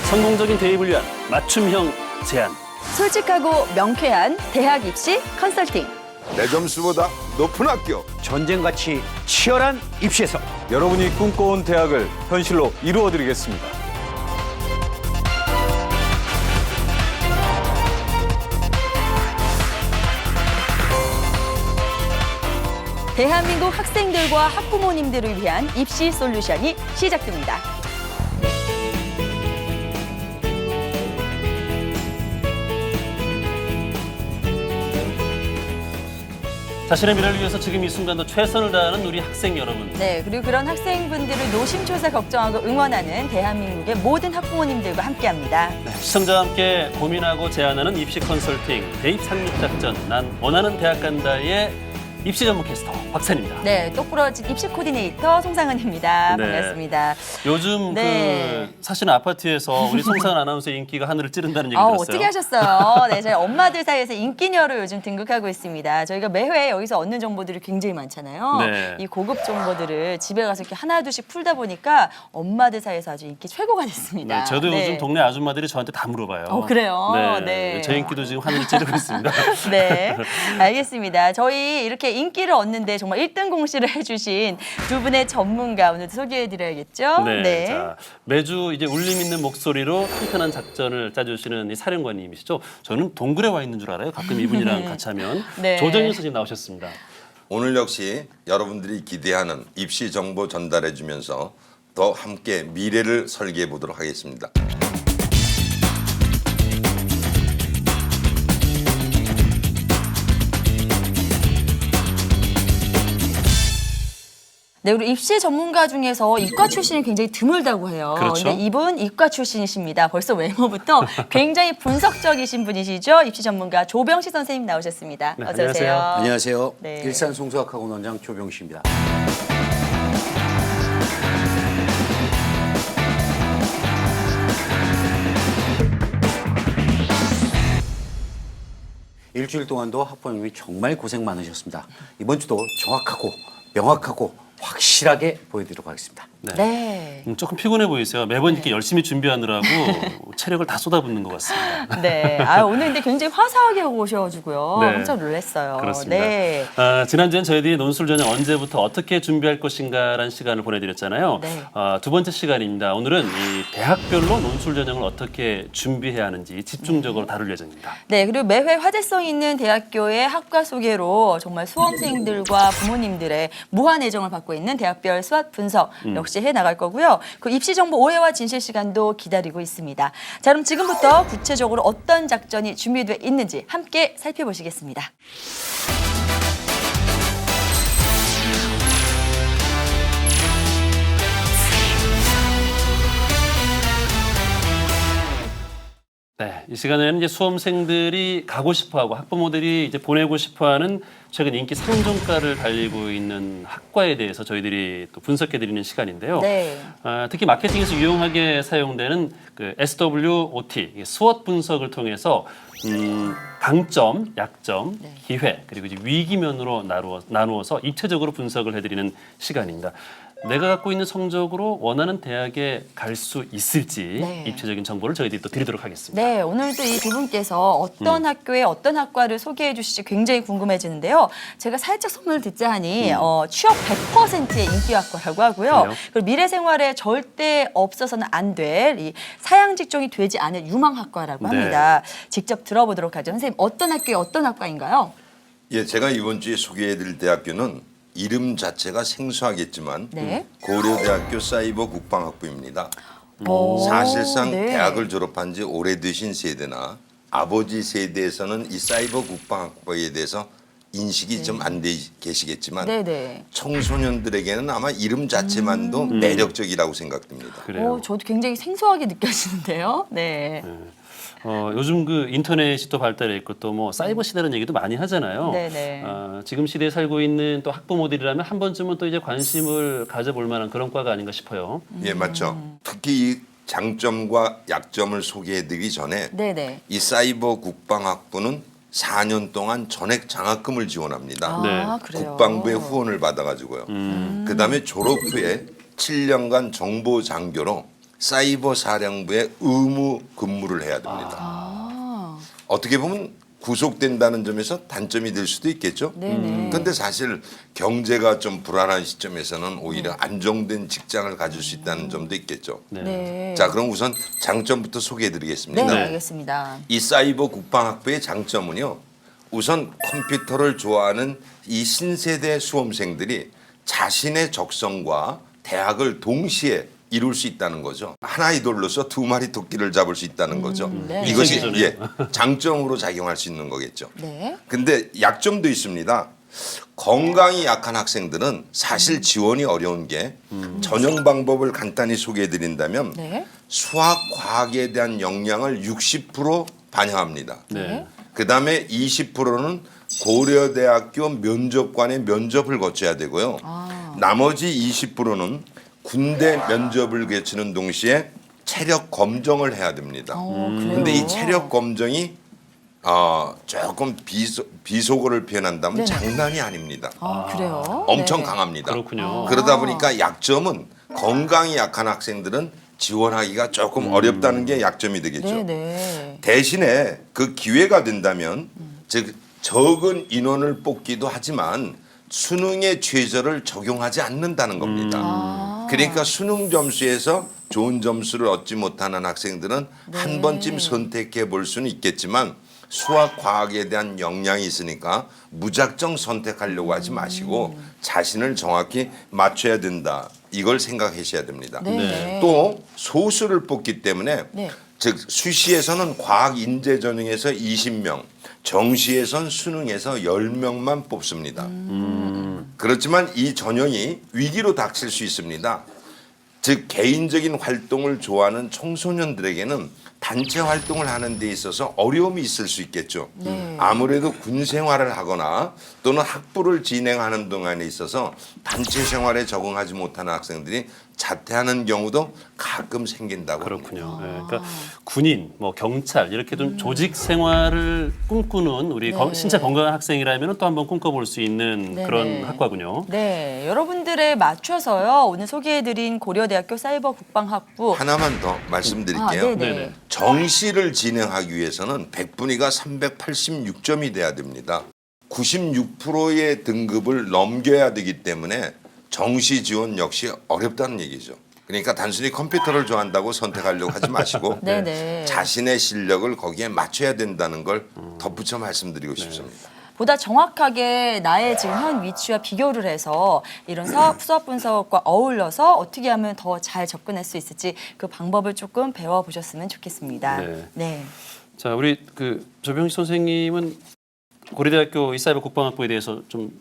성공적인 대입을 위한 맞춤형 제안. 솔직하고 명쾌한 대학 입시 컨설팅. 내 점수보다 높은 학교. 전쟁같이 치열한 입시에서 여러분이 꿈꿔온 대학을 현실로 이루어드리겠습니다. 대한민국 학생들과 학부모님들을 위한 입시 솔루션이 시작됩니다. 자신의 미래를 위해서 지금 이 순간도 최선을 다하는 우리 학생 여러분. 네, 그리고 그런 학생분들을 노심초사 걱정하고 응원하는 대한민국의 모든 학부모님들과 함께합니다. 네, 시청자와 함께 고민하고 제안하는 입시 컨설팅 대입 상륙 작전. 난 원하는 대학 간다의 입시 전문 캐스터 박찬입니다. 네, 똑부러진 입시 코디네이터 송상은입니다. 네. 반갑습니다. 요즘 네. 그 사시는 아파트에서 우리 송상은 아나운서의 인기가 하늘을 찌른다는 얘기 아, 들었어요. 어떻게 하셨어요? 네, 저희 엄마들 사이에서 인기녀로 요즘 등극하고 있습니다. 저희가 매회 여기서 얻는 정보들이 굉장히 많잖아요. 네. 이 고급 정보들을 집에 가서 이렇게 하나둘씩 풀다 보니까 엄마들 사이에서 아주 인기 최고가 됐습니다. 네, 저도 네. 요즘 동네 아줌마들이 저한테 다 물어봐요. 그래요? 네, 네. 제 인기도 지금 하늘을 찌르고 있습니다. 네, 알겠습니다. 저희 이렇게 인기를 얻는데 정말 1등 공시를 해주신 두 분의 전문가 오늘 소개해드려야겠죠? 네. 자, 매주 이제 울림 있는 목소리로 튼튼한 작전을 짜주시는 이 사령관님이시죠. 저는 동굴에 와 있는 줄 알아요. 가끔 이분이랑 같이 하면. 네. 조정현 선생님 나오셨습니다. 오늘 역시 여러분들이 기대하는 입시 정보 전달해 주면서 더 함께 미래를 설계해 보도록 하겠습니다. 네, 그리고 입시 전문가 중에서 이과 출신이 굉장히 드물다고 해요. 그렇죠. 근데 이분 이과 출신이십니다. 벌써 외모부터 굉장히 분석적이신 분이시죠. 입시 전문가 조병시 선생님 나오셨습니다. 네, 어서 오세요. 안녕하세요. 안녕하세요. 네. 일산 송수학학원 원장 조병시입니다. 일주일 동안도 학부모님이 정말 고생 많으셨습니다. 이번 주도 정확하고 명확하고 확실하게 보여드리도록 하겠습니다. 네. 조금 피곤해 보이세요. 매번 이렇게 열심히 준비하느라고 체력을 다 쏟아붓는 것 같습니다. 네. 아, 오늘 근데 굉장히 화사하게 오셔가지고요. 네. 깜짝 놀랐어요. 그렇습니다. 네. 지난주엔 저희들이 논술 전형 언제부터 어떻게 준비할 것인가라는 시간을 보내드렸잖아요. 네. 두 번째 시간입니다. 오늘은 이 대학별로 논술 전형을 어떻게 준비해야 하는지 집중적으로 다룰 예정입니다. 네, 그리고 매회 화제성 있는 대학교의 학과 소개로 정말 수험생들과 부모님들의 무한 애정을 받고 있는 대학별 수학 분석 역시 해나갈 거고요. 그 입시 정보 오해와 진실 시간도 기다리고 있습니다. 자, 그럼 지금부터 구체적으로 어떤 작전이 준비되어 있는지 함께 살펴보시겠습니다. 네, 이 시간에는 이제 수험생들이 가고 싶어하고 학부모들이 이제 보내고 싶어하는 최근 인기 상종가를 달리고 있는 학과에 대해서 저희들이 또 분석해드리는 시간인데요. 네. 특히 마케팅에서 유용하게 사용되는 그 SWOT 스워트 분석을 통해서 강점, 약점, 기회 그리고 이제 위기면으로 나누어서 입체적으로 분석을 해드리는 시간입니다. 내가 갖고 있는 성적으로 원하는 대학에 갈 수 있을지 네. 입체적인 정보를 저희들이 또 드리도록 하겠습니다. 네, 오늘도 이 두 분께서 어떤 학교에 어떤 학과를 소개해 주실지 굉장히 궁금해지는데요. 제가 살짝 소문을 듣자 하니 취업 100%의 인기 학과라고 하고요. 그래요? 그리고 미래 생활에 절대 없어서는 안 될 이 사양 직종이 되지 않을 유망 학과라고 네. 합니다. 직접 들어보도록 하죠. 선생님, 어떤 학교에 어떤 학과인가요? 예, 제가 이번 주에 소개해 드릴 대학교는 이름 자체가 생소하겠지만 네. 고려대학교 사이버 국방학부입니다. 오, 사실상 네. 대학을 졸업한 지 오래되신 세대나 아버지 세대에서는 이 사이버 국방학부에 대해서 인식이 좀 안 돼 계시겠지만 네네. 청소년들에게는 아마 이름 자체만도 매력적이라고 생각됩니다. 그래요. 저도 굉장히 생소하게 느껴지는데요. 네. 요즘 그 인터넷이 또 발달해 있고 또 뭐 사이버 시대라는 얘기도 많이 하잖아요. 네네. 지금 시대에 살고 있는 또 학부모들이라면 한 번쯤은 또 이제 관심을 가져볼 만한 그런 과가 아닌가 싶어요. 예, 맞죠. 특히 이 장점과 약점을 소개해드리기 전에 네네. 이 사이버 국방학부는 4년 동안 전액 장학금을 지원합니다. 네. 아, 그래요. 국방부의 후원을 받아가지고요. 그다음에 졸업 후에 7년간 정보 장교로 사이버 사령부에 의무 근무를 해야 됩니다. 어떻게 보면 구속된다는 점에서 단점이 될 수도 있겠죠. 네네. 그런데 사실 경제가 좀 불안한 시점에서는 오히려 안정된 직장을 가질 수 있다는 점도 있겠죠. 네. 자, 그럼 우선 장점부터 소개해드리겠습니다. 네, 알겠습니다. 이 사이버 국방학부의 장점은요. 우선 컴퓨터를 좋아하는 이 신세대 수험생들이 자신의 적성과 대학을 동시에 이룰 수 있다는 거죠. 하나의 돌로서 두 마리 토끼를 잡을 수 있다는 거죠. 네. 이것이 이세계전이에요. 예, 장점으로 작용할 수 있는 거겠죠. 네. 근데 약점도 있습니다. 건강이 약한 학생들은 사실 지원이 어려운 게 전형 방법을 간단히 소개해 드린다면 네. 수학, 과학에 대한 역량을 60% 반영합니다. 네. 그다음에 20%는 고려대학교 면접관의 면접을 거쳐야 되고요. 나머지 20%는 군대 면접을 거치는 동시에 체력 검정을 해야 됩니다. 그래요? 근데 이 체력 검정이 조금 비속어를 표현한다면 네네. 장난이 아닙니다. 그래요? 엄청 네. 강합니다. 그렇군요. 그러다 보니까 약점은 건강이 약한 학생들은 지원하기가 조금 어렵다는 게 약점이 되겠죠. 네네. 대신에 그 기회가 된다면 즉 적은 인원을 뽑기도 하지만 수능의 최저를 적용하지 않는다는 겁니다. 그러니까 수능 점수에서 좋은 점수를 얻지 못하는 학생들은 한 번쯤 선택해 볼 수는 있겠지만 수학, 과학에 대한 역량이 있으니까 무작정 선택하려고 하지 마시고 자신을 정확히 맞춰야 된다. 이걸 생각하셔야 됩니다. 네. 또 소수를 뽑기 때문에 네. 즉 수시에서는 과학 인재 전형에서 20명, 정시에선 수능에서 10명만 뽑습니다. 그렇지만 이 전형이 위기로 닥칠 수 있습니다. 즉 개인적인 활동을 좋아하는 청소년들에게는 단체 활동을 하는 데 있어서 어려움이 있을 수 있겠죠. 아무래도 군 생활을 하거나 또는 학부를 진행하는 동안에 있어서 단체 생활에 적응하지 못하는 학생들이 자퇴하는 경우도 가끔 생긴다고 합니다. 그렇군요. 예, 그러니까 군인, 뭐 경찰 이렇게 좀 조직 생활을 꿈꾸는 우리 네. 신체 건강한 학생이라면 또 한번 꿈꿔볼 수 있는 네네. 그런 학과군요. 네, 여러분들에 맞춰서요. 오늘 소개해드린 고려대학교 사이버국방학부 하나만 더 말씀드릴게요. 네네. 정시를 진행하기 위해서는 100분위가 386점이 돼야 됩니다. 96%의 등급을 넘겨야 되기 때문에 정시 지원 역시 어렵다는 얘기죠. 그러니까 단순히 컴퓨터를 좋아한다고 선택하려고 하지 마시고 네네. 자신의 실력을 거기에 맞춰야 된다는 걸 덧붙여 말씀드리고 싶습니다. 보다 정확하게 나의 지금 현 위치와 비교를 해서 이런 수학 분석과 어울려서 어떻게 하면 더 잘 접근할 수 있을지 그 방법을 조금 배워보셨으면 좋겠습니다. 네. 네. 자, 우리 그 조병식 선생님은 고려대학교 이 사이버 국방학부에 대해서 좀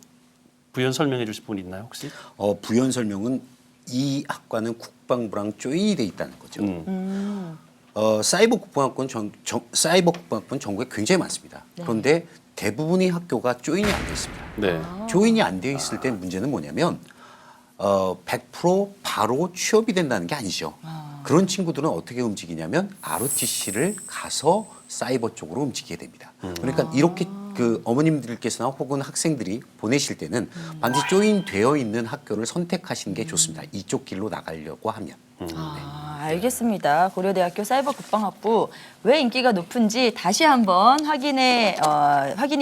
부연 설명해 주실 분 있나요, 혹시? 부연 설명은 이 학과는 국방부랑 조인이 돼 있다는 거죠. 사이버 국방학과는 전국에 굉장히 많습니다. 그런데 대부분의 학교가 조인이 안 돼 있습니다. 네. 조인이 안 되어 있을 때 문제는 뭐냐면 100% 바로 취업이 된다는 게 아니죠. 그런 친구들은 어떻게 움직이냐면 ROTC를 가서 사이버 쪽으로 움직이게 됩니다. 그러니까 이렇게 그 어머님들께서나 혹은 학생들이 보내실 때는 반드시 조인되어 있는 학교를 선택하시는 게 좋습니다. 이쪽 길로 나가려고 하면. 알겠습니다. 고려대학교 사이버국방학부 왜 인기가 높은지 다시 한번 확인이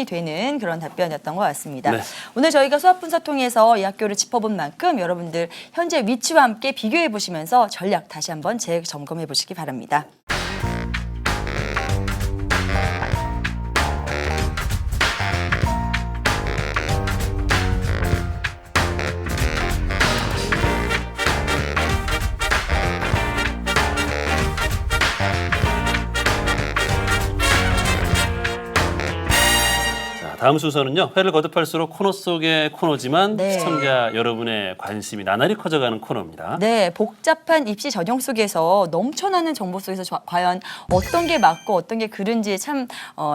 되는 그런 답변이었던 것 같습니다. 네. 오늘 저희가 수학 분석 통해서 이 학교를 짚어본 만큼 여러분들 현재 위치와 함께 비교해 보시면서 전략 다시 한번 재점검해 보시기 바랍니다. 다음 순서는요. 회를 거듭할수록 코너 속의 코너지만 네. 시청자 여러분의 관심이 나날이 커져가는 코너입니다. 네, 복잡한 입시 전형 속에서 넘쳐나는 정보 속에서 과연 어떤 게 맞고 어떤 게 그른지 참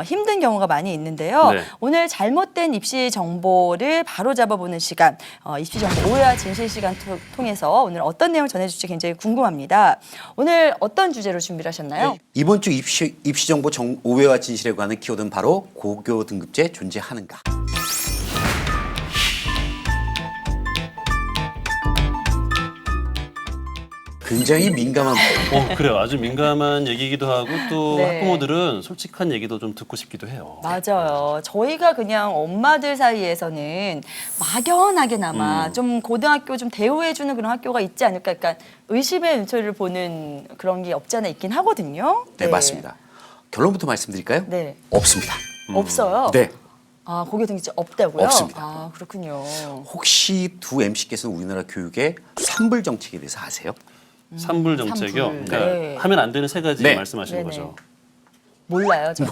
힘든 경우가 많이 있는데요. 네. 오늘 잘못된 입시 정보를 바로 잡아보는 시간, 입시 정보 오해와 진실 시간 통해서 오늘 어떤 내용을 전해줄지 굉장히 궁금합니다. 오늘 어떤 주제로 준비를 하셨나요? 이번 주 입시 정보 오해와 진실에 관한 키워드는 바로 고교 등급제 존재하는가. 굉장히 민감한 부분. 그래요. 아주 민감한 얘기이기도 하고 또 네. 학부모들은 솔직한 얘기도 좀 듣고 싶기도 해요. 맞아요. 저희가 그냥 엄마들 사이에서는 막연하게나마 좀 고등학교 좀 대우해주는 그런 학교가 있지 않을까. 그러니까 의심의 눈초리를 보는 그런 게 없지 않아 있긴 하거든요. 네, 맞습니다. 결론부터 말씀드릴까요? 네. 없습니다. 없어요. 네. 아, 고교 등급제 없다고요? 없습니다. 아, 그렇군요. 혹시 두 MC께서는 우리나라 교육의 산불 정책에 대해서 아세요? 산불 정책이요. 산불. 그러니까 네. 하면 안 되는 세 가지 네. 말씀하시는 네네. 거죠. 몰라요, 저는.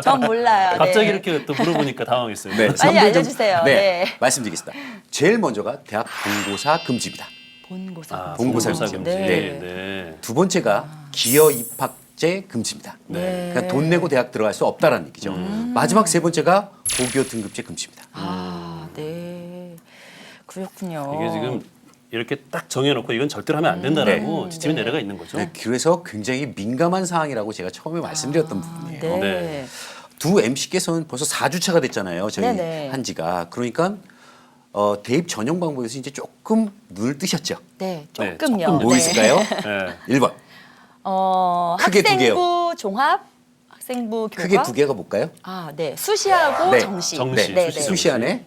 전 몰라요. 갑자기 네. 이렇게 또 물어보니까 당황했어요. 네, 빨리 산불 정- 알려주세요. 네. 말씀드리겠습니다. 제일 먼저가 대학 본고사 금지입니다. 본고사. 본고사 본고사 금지. 금지. 네. 네. 두 번째가 기여 입학제 금지입니다. 네. 그러니까 돈 내고 대학 들어갈 수 없다라는 얘기죠. 마지막 세 번째가 고교 등급제 금지입니다. 아, 네. 그렇군요. 이게 지금 이렇게 딱 정해놓고 이건 절대로 하면 안 된다라고 지침이 네. 내려가 있는 거죠. 네, 그래서 굉장히 민감한 사항이라고 제가 처음에 말씀드렸던 부분이에요. 네. 네. 두 MC께서는 벌써 4주차가 됐잖아요. 저희 네네. 한지가. 그러니까 대입 전형 방법에서 이제 조금 눈을 뜨셨죠. 네, 네, 조금요. 조금 뭐 네. 있을까요? 네. 1번. 크게 두 개요. 학생부 종합, 학생부 교과. 크게 두 개가 뭘까요? 아, 네. 수시하고 네. 정시. 정시, 네, 수시, 네. 수시 안에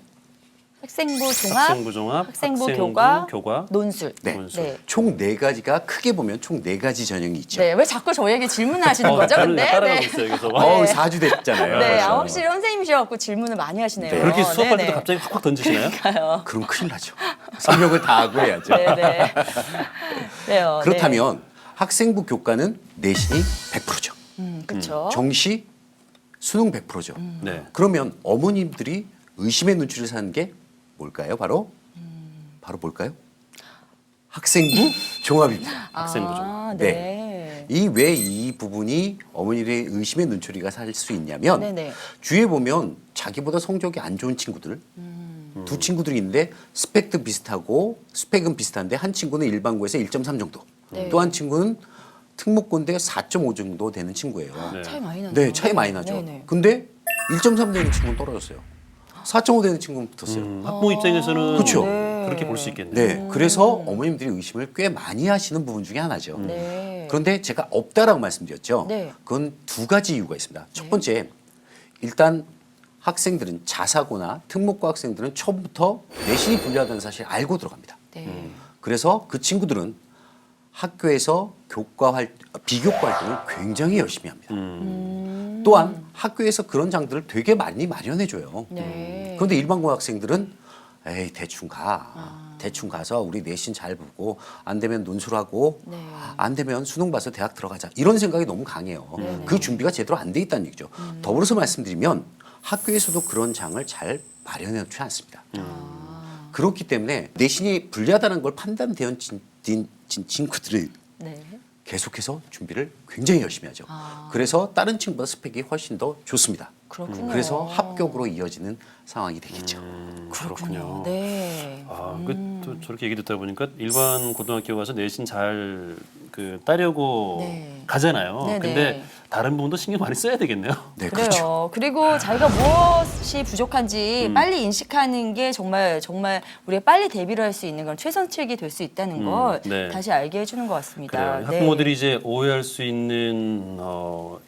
학생부 종합, 학생부 종합, 학생부 학생부 교과, 논술. 네. 논술. 네. 총 4가지가 크게 보면 총 4가지 전형이 있죠. 네, 왜 자꾸 저에게 질문하시는 거죠? 저는 근데 따라가고 네. 있어요. 그래서 어우, 4주 됐잖아요. 네, 벌써. 아, 확실히 선생님이셔갖고 질문을 많이 하시네요. 네. 그렇게 수업할 네네. 때도 갑자기 확확 던지시나요? 그럼 큰일 나죠. 성력을 다하고 해야죠. 네네. 네요. 그렇다면 학생부 교과는 내신이 100%죠. 그렇죠. 정시 수능 100%죠. 네. 그러면 어머님들이 의심의 눈초리를 사는 게 뭘까요? 바로 뭘까요? 학생부 종합입니다. 학생부 아, 네. 네. 이 왜 이 부분이 어머니의 의심의 눈초리가 살 수 있냐면 네네. 주위에 보면 자기보다 성적이 안 좋은 친구들 두 친구들이 있는데 스펙도 비슷하고 스펙은 비슷한데 한 친구는 일반고에서 1.3 정도 네. 또 한 친구는 특목고인데 4.5 정도 되는 친구예요. 네. 차이 많이 나죠. 네, 차이 많이 나죠. 네네. 근데 1.3 되는 친구는 떨어졌어요. 4.5 되는 친구는 붙었어요. 학부모 입장에서는 그쵸. 그렇게 볼 수 있겠네요. 네, 그래서 어머님들이 의심을 꽤 많이 하시는 부분 중에 하나죠. 네. 그런데 제가 없다라고 말씀드렸죠. 네. 그건 두 가지 이유가 있습니다. 첫 번째, 일단 학생들은 자사고나 특목고 학생들은 처음부터 내신이 불리하다는 사실을 알고 들어갑니다. 네. 그래서 그 친구들은 학교에서 비교과 활동을 굉장히 열심히 합니다. 또한 학교에서 그런 장들을 되게 많이 마련해줘요. 네. 그런데 일반고 학생들은 에이 대충 가. 대충 가서 우리 내신 잘 보고 안 되면 논술하고 네. 안 되면 수능 봐서 대학 들어가자. 이런 생각이 너무 강해요. 그 준비가 제대로 안 돼 있다는 얘기죠. 더불어서 말씀드리면 학교에서도 그런 장을 잘 마련해 놓지 않습니다. 그렇기 때문에 내신이 불리하다는 걸 판단되어 친구들이 네. 계속해서 준비를 굉장히 열심히 하죠. 그래서 다른 친구보다 스펙이 훨씬 더 좋습니다. 그렇군요. 그래서 합격으로 이어지는 상황이 되겠죠. 그렇군요. 네. 아, 또 저렇게 얘기 듣다 보니까 일반 고등학교 가서 내신 잘 따려고 네. 가잖아요. 네네. 근데 다른 부분도 신경 많이 써야 되겠네요. 네, 그래요. 그렇죠. 그리고 자기가 무엇이 부족한지 빨리 인식하는 게 정말 우리가 빨리 대비를 할 수 있는 그런 최선책이 될 수 있다는 걸 네. 다시 알게 해주는 것 같습니다. 그래요. 학부모들이 이제 오해할 수 있는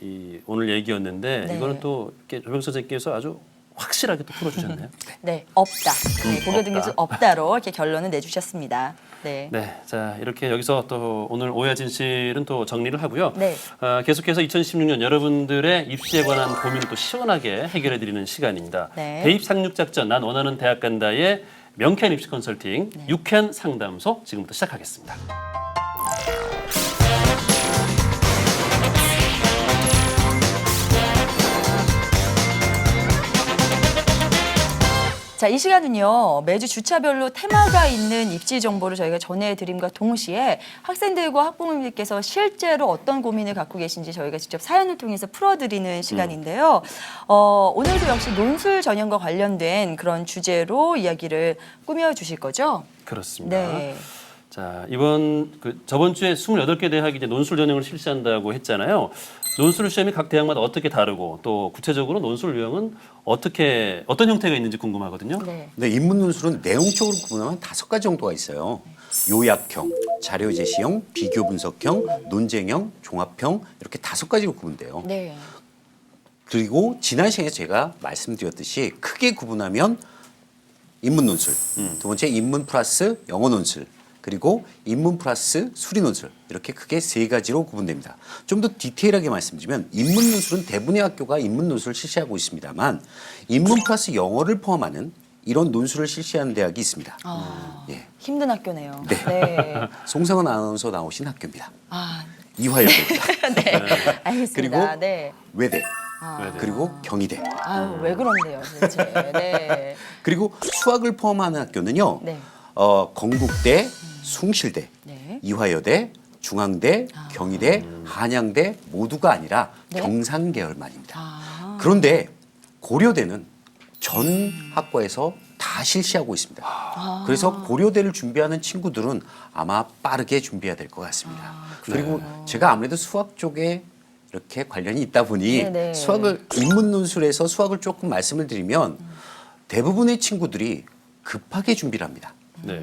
이 오늘 얘기였는데 네. 이거는 또 이렇게 조병 선생님께서 아주 확실하게 또 풀어주셨네요. 네, 없다. 네, 고교 등급제 없다. 없다로 이렇게 결론을 내주셨습니다. 네. 네, 자 이렇게 여기서 또 오늘 오해와 진실은 또 정리를 하고요. 네. 계속해서 2016년 여러분들의 입시에 관한 고민을 또 시원하게 해결해드리는 시간입니다. 네. 대입 상륙 작전 난 원하는 대학 간다의 명쾌한 입시 컨설팅 유쾌한 상담소 지금부터 시작하겠습니다. 자, 이 시간은요, 매주 주차별로 테마가 있는 입시 정보를 저희가 전해드림과 동시에 학생들과 학부모님들께서 실제로 어떤 고민을 갖고 계신지 저희가 직접 사연을 통해서 풀어드리는 시간인데요. 오늘도 역시 논술 전형과 관련된 그런 주제로 이야기를 꾸며주실 거죠? 그렇습니다. 네. 자, 저번 주에 28개 대학이 이제 논술 전형을 실시한다고 했잖아요. 논술 시험이 각 대학마다 어떻게 다르고 또 구체적으로 논술 유형은 어떤 형태가 있는지 궁금하거든요. 네. 네, 인문 논술은 내용적으로 구분하면 5가지 정도가 있어요. 요약형, 자료 제시형, 비교 분석형, 논쟁형, 종합형 이렇게 5가지로 구분돼요. 네. 그리고 지난 시간에 제가 말씀드렸듯이 크게 구분하면 인문 논술, 두 번째 인문 플러스 영어 논술, 그리고 인문 플러스 수리 논술 이렇게 크게 3가지로 구분됩니다. 좀 더 디테일하게 말씀드리면 인문 논술은 대부분의 학교가 인문 논술을 실시하고 있습니다만 인문 플러스 영어를 포함하는 이런 논술을 실시하는 대학이 있습니다. 예. 힘든 학교네요. 네. 네. 송상은 아나운서 나오신 학교입니다. 아, 이화여대입니다. 네. 알겠습니다. 그리고 네. 외대, 네. 그리고 경희대, 아유, 왜 그런데요, 도대체. 네. 그리고 수학을 포함하는 학교는요. 네. 건국대, 숭실대, 네. 이화여대, 중앙대, 경희대, 한양대 모두가 아니라 네. 경상계열만입니다. 아. 그런데 고려대는 전 학과에서 다 실시하고 있습니다. 그래서 고려대를 준비하는 친구들은 아마 빠르게 준비해야 될 것 같습니다. 그리고 제가 아무래도 수학 쪽에 이렇게 관련이 있다 보니 네네. 수학을 인문 논술에서 수학을 조금 말씀을 드리면 대부분의 친구들이 급하게 준비를 합니다. 네.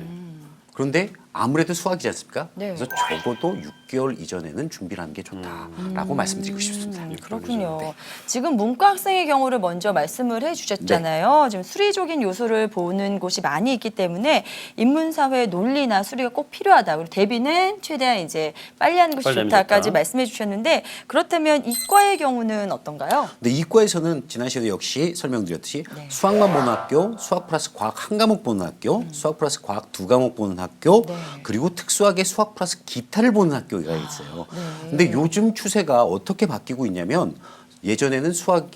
그런데 아무래도 수학이지 않습니까? 네. 그래서 적어도 6개월 이전에는 준비를 하는 게 좋다라고 말씀드리고 싶습니다. 그렇군요. 네. 지금 문과 학생의 경우를 먼저 말씀을 해주셨잖아요. 지금 수리적인 요소를 보는 곳이 많이 있기 때문에 인문사회 논리나 수리가 꼭 필요하다. 그리고 대비는 최대한 이제 빨리 하는 것이 빨리 하면 좋다까지 좋다. 말씀해 주셨는데 그렇다면 이과의 경우는 어떤가요? 근데 이과에서는 지난 시간에 역시 설명드렸듯이 네. 수학만 보는 학교, 수학 플러스 과학 한 과목 보는 학교, 수학 플러스 과학 2과목 보는 학교, 네. 그리고 특수하게 수학 플러스 기타를 보는 학교가 있어요. 네. 근데 요즘 추세가 어떻게 바뀌고 있냐면 예전에는 수학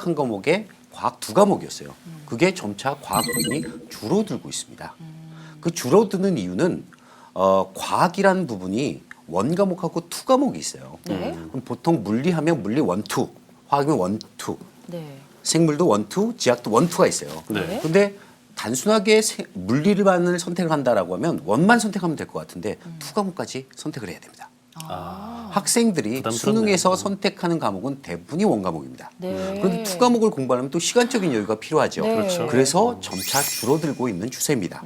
한 과목에 과학 2과목이었어요. 그게 점차 과학 부분이 줄어들고 있습니다. 그 줄어드는 이유는 과학이라는 부분이 원 과목하고 2과목이 있어요. 네. 그럼 보통 물리하면 물리 1, 2, 화학이면 1, 2, 네. 생물도 1, 2, 지학도 1, 2가 있어요. 네. 근데 단순하게 물리만을 선택을 한다라고 하면 원만 선택하면 될 것 같은데 2과목까지 선택을 해야 됩니다. 학생들이 부담스럽네요. 수능에서 선택하는 과목은 대부분이 원 과목입니다. 네. 그런데 2과목을 공부하려면 또 시간적인 여유가 필요하죠. 네. 그렇죠. 그래서 점차 줄어들고 있는 추세입니다.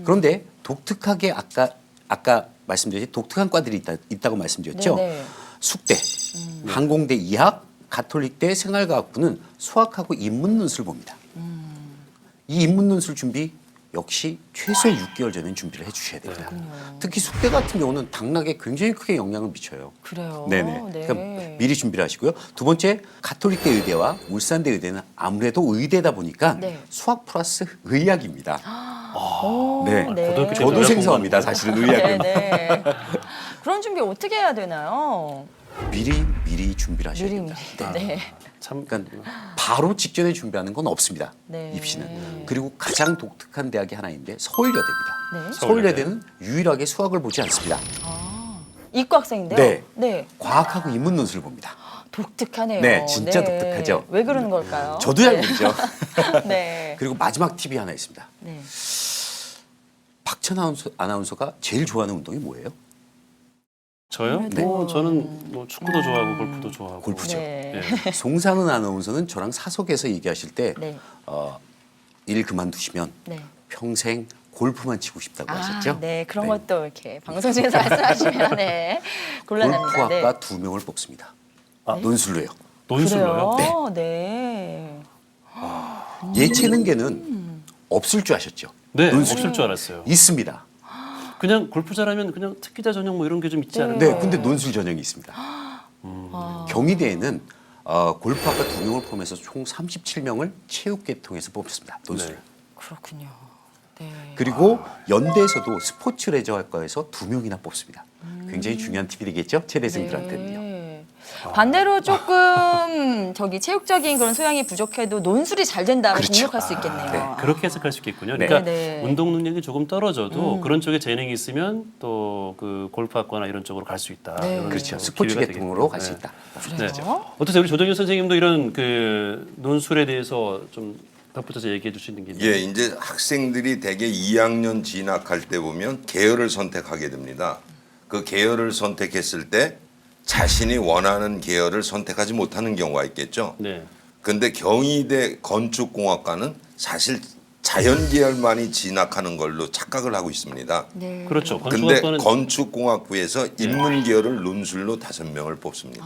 그런데 독특하게 아까 말씀드렸듯이 독특한 과들이 있다고 말씀드렸죠. 네네. 숙대, 항공대 이학, 가톨릭대 생활과학부는 수학하고 인문 논술 봅니다. 이 인문 논술 준비 역시 최소 6개월 전엔 준비를 해주셔야 됩니다. 특히 숙대 같은 경우는 당락에 굉장히 크게 영향을 미쳐요. 그래요. 네네. 네. 그럼 미리 준비를 하시고요. 두 번째, 가톨릭대 의대와 울산대 의대는 아무래도 의대다 보니까 네. 수학 플러스 의학입니다. 오, 네. 고등학교 때 저도 의학 생소합니다. 공부하는 사실은 의학은. 네. 그런 준비 어떻게 해야 되나요? 미리 준비를 하셔야 미리 됩니다. 네. 참 그러니까 바로 직전에 준비하는 건 없습니다. 네. 입시는. 그리고 가장 독특한 대학이 하나 있는데 서울여대입니다. 네. 서울여대는 유일하게 수학을 보지 않습니다. 이과 학생인데요. 네. 네. 과학하고 인문 논술을 봅니다. 독특하네요. 네, 진짜 독특하죠. 왜 그러는 걸까요? 저도 잘 모르죠. 네. 그리고 마지막 팁이 하나 있습니다. 네. 박천 아나운서가 제일 좋아하는 운동이 뭐예요? 저요? 네. 뭐 저는 뭐 축구도 좋아하고 골프도 좋아하고 골프죠. 네. 예. 송상은 아나운서는 저랑 사석에서 얘기하실 때 네. 일 그만두시면 네. 평생 골프만 치고 싶다고 하셨죠? 네. 그런 것도 이렇게 방송 중에서 말씀하시면 네. 곤란합니다. 네. 골프학과 2명을 뽑습니다. 아, 논술로요. 논술로요? 그래요? 네. 예체능계는 없을 줄 아셨죠? 네, 논술. 없을 줄 알았어요. 있습니다. 그냥 골프 잘하면 그냥 특기자 전형 뭐 이런 게 좀 있지 않을까? 네, 근데 논술 전형이 있습니다. 경희대에는 골프학과 2명을 포함해서 총 37명을 체육계통해서 뽑습니다. 논술. 네. 그렇군요. 네. 그리고 연대에서도 스포츠 레저학과에서 2명이나 뽑습니다. 굉장히 중요한 팁이겠죠? 체대생들한테는요. 네. 반대로 조금 저기 체육적인 그런 소양이 부족해도 논술이 잘 된다면 그렇죠. 공격할 수 있겠네요. 네, 그렇게 해석할 수 있겠군요. 네. 그러니까 네. 운동 능력이 조금 떨어져도 그런 쪽에 재능이 있으면 또 그 골프학과나 이런 쪽으로 갈 수 있다. 네. 이런 그렇죠. 또 스포츠 기회가 계통으로 되겠군요. 갈 수 네. 있다. 그래요? 어떠세요? 우리 조정현 선생님도 이런 그 논술에 대해서 좀 덧붙여서 얘기해 줄 수 있는 게 있나요? 예, 이제 학생들이 대개 2학년 진학할 때 보면 계열을 선택하게 됩니다. 그 계열을 선택했을 때 자신이 원하는 계열을 선택하지 못하는 경우가 있겠죠. 네. 근데 경희대 건축공학과는 사실 자연계열만이 진학하는 걸로 착각을 하고 있습니다. 네. 그렇죠. 근데 건축학과는 건축공학부에서 인문계열을 논술로 5명을 뽑습니다.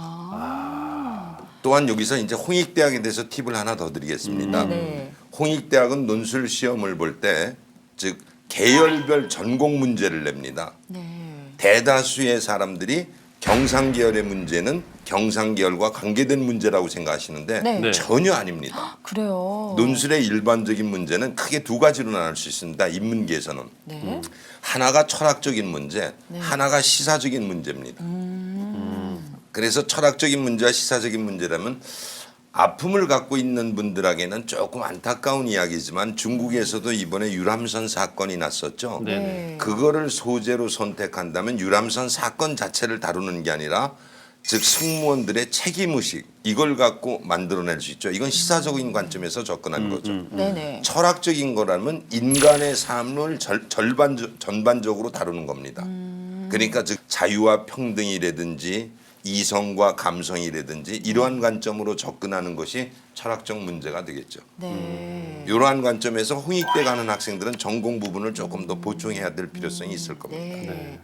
또한 여기서 이제 홍익대학에 대해서 팁을 하나 더 드리겠습니다. 네. 홍익대학은 논술 시험을 볼 때 즉 계열별 전공 문제를 냅니다. 네. 대다수의 사람들이 경상계열의 문제는 경상계열과 관계된 문제라고 생각하시는데 네. 네. 전혀 아닙니다. 그래요. 논술의 일반적인 문제는 크게 두 가지로 나눌 수 있습니다. 인문계에서는. 네. 하나가 철학적인 문제, 하나가 시사적인 문제입니다. 그래서 철학적인 문제와 시사적인 문제라면 아픔을 갖고 있는 분들에게는 조금 안타까운 이야기지만 중국에서도 이번에 유람선 사건이 났었죠. 네. 그거를 소재로 선택한다면 유람선 사건 자체를 다루는 게 아니라 즉 승무원들의 책임의식 이걸 갖고 만들어낼 수 있죠. 이건 시사적인 관점에서 접근한 거죠. 네네. 철학적인 거라면 인간의 삶을 전반적으로 다루는 겁니다. 그러니까 즉 자유와 평등이라든지 이성과 감성이라든지 이러한 관점으로 접근하는 것이 철학적 문제가 되겠죠. 네. 이러한 관점에서 홍익대 가는 학생들은 전공 부분을 조금 더 보충해야 될 필요성이 있을 겁니다. 네.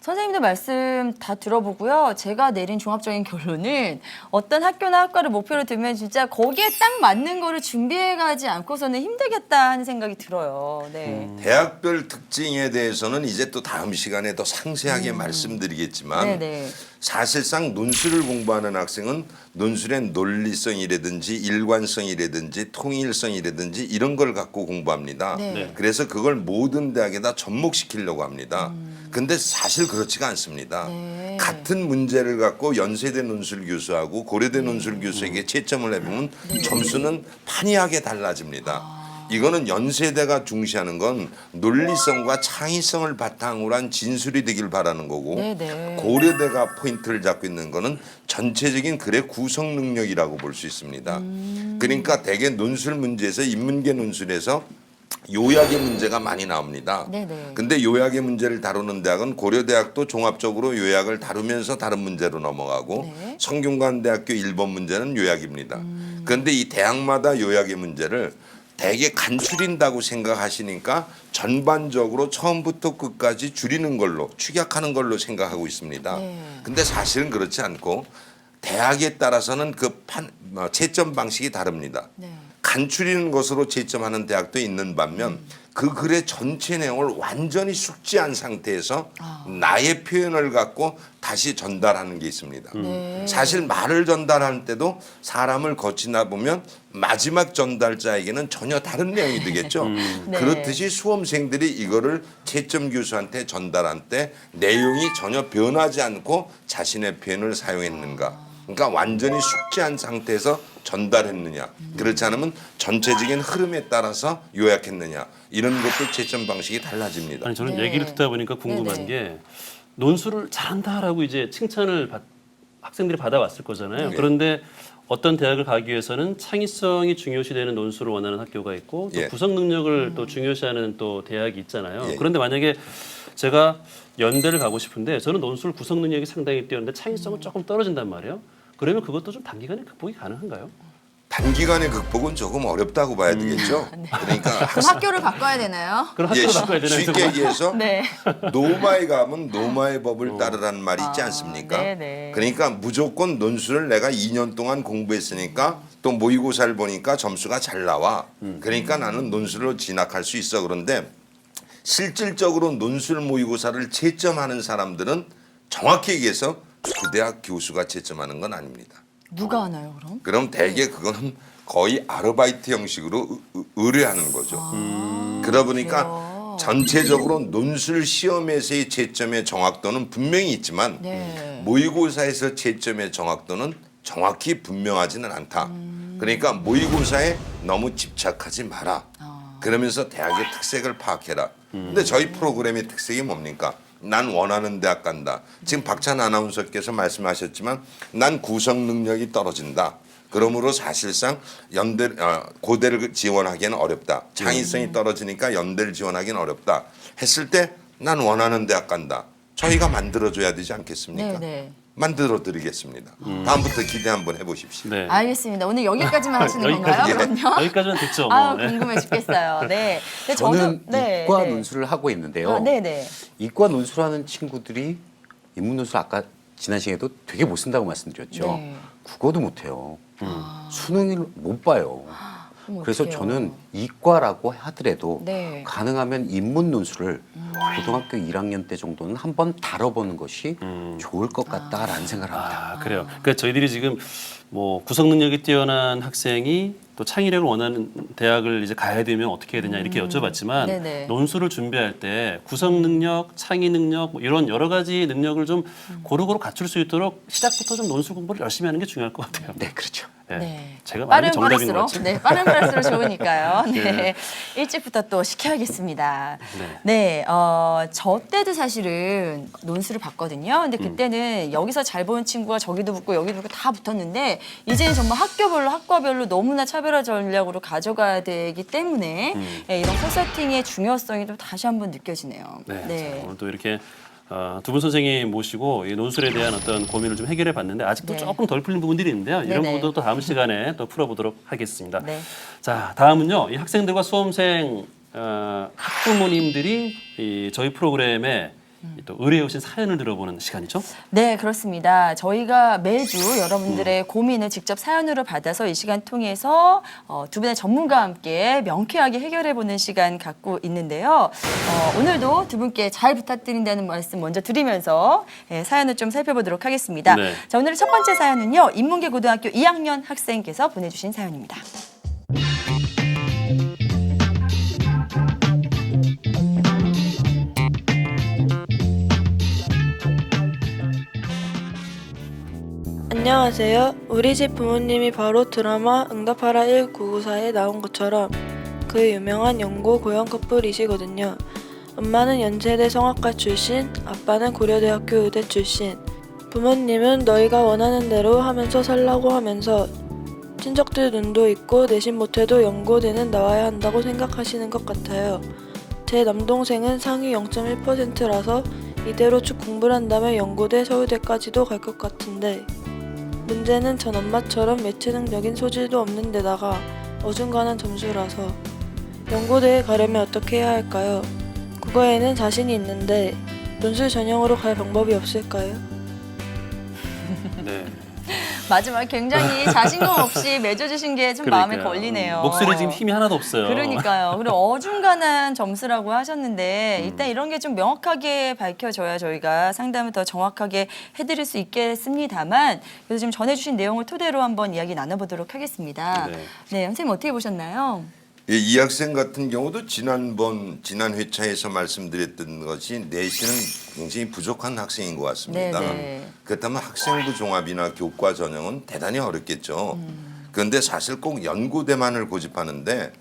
선생님들 말씀 다 들어보고요. 제가 내린 종합적인 결론은 어떤 학교나 학과를 목표로 두면 진짜 거기에 딱 맞는 거를 준비해가지 않고서는 힘들겠다 하는 생각이 들어요. 네. 대학별 특징에 대해서는 이제 또 다음 시간에 더 상세하게 말씀드리겠지만 네네. 사실상 논술을 공부하는 학생은 논술의 논리성이라든지 일관성이라든지 통일성이라든지 이런 걸 갖고 공부합니다. 네. 그래서 그걸 모든 대학에다 접목시키려고 합니다. 근데 사실 그렇지가 않습니다. 네. 같은 문제를 갖고 연세대 논술 교수하고 고려대 논술 교수에게 채점을 해보면 점수는 판이하게 달라집니다. 이거는 연세대가 중시하는 건 논리성과 창의성을 바탕으로 한 진술이 되길 바라는 거고 네네. 고려대가 포인트를 잡고 있는 거는 전체적인 글의 구성 능력이라고 볼 수 있습니다. 그러니까 대개 논술 문제에서 인문계 논술에서 요약의 문제가 많이 나옵니다. 네네. 근데 요약의 문제를 다루는 대학은 고려대학도 종합적으로 요약을 다루면서 다른 문제로 넘어가고 네. 성균관대학교 1번 문제는 요약입니다. 그런데 이 대학마다 요약의 문제를 대개 간추린다고 생각하시니까 전반적으로 처음부터 끝까지 줄이는 걸로 축약하는 걸로 생각하고 있습니다. 네. 근데 사실은 그렇지 않고 대학에 따라서는 그 채점 방식이 다릅니다. 네. 간추리는 것으로 채점하는 대학도 있는 반면 그 글의 전체 내용을 완전히 숙지한 상태에서 나의 표현을 갖고 다시 전달하는 게 있습니다. 네. 사실 말을 전달할 때도 사람을 거치다 보면 마지막 전달자에게는 전혀 다른 내용이 되겠죠. 네. 그렇듯이 수험생들이 이거를 채점 교수한테 전달할 때 내용이 전혀 변하지 않고 자신의 표현을 사용했는가. 그러니까 완전히 숙지한 상태에서 전달했느냐 그렇지 않으면 전체적인 흐름에 따라서 요약했느냐 이런 것도 채점 방식이 달라집니다. 아니 저는 네. 얘기를 듣다 보니까 궁금한 네네. 게 논술을 잘한다라고 이제 칭찬을 학생들이 받아왔을 거잖아요. 네. 그런데 어떤 대학을 가기 위해서는 창의성이 중요시되는 논술을 원하는 학교가 있고 또 예. 구성 능력을 또 중요시하는 또 대학이 있잖아요. 예. 그런데 만약에 제가 연대를 가고 싶은데 저는 논술 구성 능력이 상당히 뛰어난데 창의성은 조금 떨어진단 말이에요. 그러면 그것도 좀 단기간에 극복이 가능한가요? 단기간의 극복은 조금 어렵다고 봐야 되겠죠. 그러니까 그럼 학교를 바꿔야 되나요? 그럼 학교로 예, 바꿔야 되나요? 쉽게 얘기해서 네. 노마에 가면 노마의 법을 따르라는 말이 있지 않습니까? 네네. 그러니까 무조건 논술을 내가 2년 동안 공부했으니까 또 모의고사를 보니까 점수가 잘 나와. 그러니까 나는 논술로 진학할 수 있어. 그런데 실질적으로 논술 모의고사를 채점하는 사람들은 정확히 얘기해서 그 대학 교수가 채점하는 건 아닙니다. 누가 하나요, 그럼? 그럼 대개 그거는 거의 아르바이트 형식으로 의뢰하는 거죠. 그러다 보니까 그래요? 전체적으로 논술 시험에서의 채점의 정확도는 분명히 있지만 네. 모의고사에서 채점의 정확도는 정확히 분명하지는 않다. 그러니까 모의고사에 너무 집착하지 마라. 그러면서 대학의 특색을 파악해라. 근데 저희 프로그램의 특색이 뭡니까? 난 원하는 대학 간다. 지금 박찬 아나운서께서 말씀하셨지만 난 구성 능력이 떨어진다. 그러므로 사실상 고대를 지원하기는 어렵다. 창의성이 떨어지니까 연대를 지원하기는 어렵다. 했을 때 난 원하는 대학 간다. 저희가 만들어줘야 되지 않겠습니까? 네. 만들어 드리겠습니다. 다음부터 기대 한번 해보십시오. 네. 알겠습니다. 오늘 여기까지만 하시는 건가요? 그럼요? 여기까지는 됐죠. 아유, 뭐. 네. 궁금해 죽겠어요. 네. 근데 저는 네, 이과 네. 논술을 하고 있는데요. 아, 네네. 이과 논술하는 친구들이 인문 논술 아까 지난 시간에도 되게 못 쓴다고 말씀드렸죠. 네. 국어도 못해요. 수능을 못 봐요. 그럼 그래서 어떡해요? 저는 이과라고 하더라도 네. 가능하면 인문 논술을 고등학교 1학년 때 정도는 한번 다뤄보는 것이 좋을 것 같다라는 생각을 합니다. 아, 그래요. 그러니까 저희들이 지금 뭐 구성 능력이 뛰어난 학생이 또 창의력을 원하는 대학을 이제 가야 되면 어떻게 해야 되냐 이렇게 여쭤봤지만 네네. 논술을 준비할 때 구성 능력, 창의 능력 뭐 이런 여러 가지 능력을 좀 고루고루 갖출 수 있도록 시작부터 좀 논술 공부를 열심히 하는 게 중요할 것 같아요. 네, 그렇죠. 네. 네. 제가 말하는 게 빠른 정답인 것 빠를수록 같죠. 네, 빠른 빠를수록 좋으니까요. 네. 네. 일찍부터 또 시켜야겠습니다. 네. 네, 저 때도 사실은 논술을 봤거든요. 근데 그때는 여기서 잘 보는 친구가 저기도 붙고 여기도 붙고 다 붙었는데 이제는 정말 학교별로 학과별로 너무나 차별화 전략으로 가져가야 되기 때문에 네, 이런 컨설팅의 중요성이 또 다시 한번 느껴지네요. 네. 자, 오늘 또 이렇게 두 분 선생님 모시고 이 논술에 대한 어떤 고민을 좀 해결해 봤는데 아직도 네. 조금 덜 풀린 부분들이 있는데요. 이런 네네. 부분도 또 다음 시간에 또 풀어보도록 하겠습니다. 네. 자, 다음은요. 이 학생들과 수험생 학부모님들이 이 저희 프로그램에 또 의뢰해 오신 사연을 들어보는 시간이죠. 네, 그렇습니다. 저희가 매주 여러분들의 고민을 직접 사연으로 받아서 이 시간 통해서 두 분의 전문가와 함께 명쾌하게 해결해보는 시간 갖고 있는데요. 오늘도 두 분께 잘 부탁드린다는 말씀 먼저 드리면서 사연을 좀 살펴보도록 하겠습니다. 네. 자, 오늘의 첫 번째 사연은요. 인문계 고등학교 2학년 학생께서 보내주신 사연입니다. 안녕하세요. 우리 집 부모님이 바로 드라마 응답하라 1994에 나온 것처럼 그 유명한 영고 고영 커플이시거든요. 엄마는 연세대 성악과 출신, 아빠는 고려대학교 의대 출신. 부모님은 너희가 원하는 대로 하면서 살라고 하면서 친척들 눈도 있고 내신 못해도 연고대는 나와야 한다고 생각하시는 것 같아요. 제 남동생은 상위 0.1%라서 이대로 쭉 공부를 한다면 연고대, 서울대까지도 갈 것 같은데 문제는 전 엄마처럼 예체능적인 소질도 없는 데다가 어중간한 점수라서 연고대에 가려면 어떻게 해야 할까요? 국어에는 자신이 있는데 논술 전형으로 갈 방법이 없을까요? 네. 마지막에 굉장히 자신감 없이 맺어주신 게 좀 마음에 그러니까요. 걸리네요. 목소리 지금 힘이 하나도 없어요. 그러니까요. 그리고 어중간한 점수라고 하셨는데 일단 이런 게 좀 명확하게 밝혀져야 저희가 상담을 더 정확하게 해드릴 수 있겠습니다만 그래서 지금 전해주신 내용을 토대로 한번 이야기 나눠보도록 하겠습니다. 네. 네, 선생님 어떻게 보셨나요? 예, 이 학생 같은 경우도 지난 회차에서 말씀드렸던 것이 내신은 굉장히 부족한 학생인 것 같습니다. 네. 그렇다면 학생부 종합이나 교과 전형은 대단히 어렵겠죠. 그런데 사실 꼭 연고대만을 고집하는데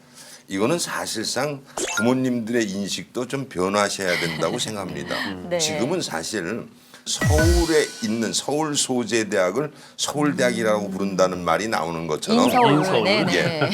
이거는 사실상 부모님들의 인식도 좀 변화하셔야 된다고 생각합니다. 네. 지금은 사실 서울에 있는 서울 소재 대학을 서울대학이라고 부른다는 말이 나오는 것처럼 인서울. 네네. 예.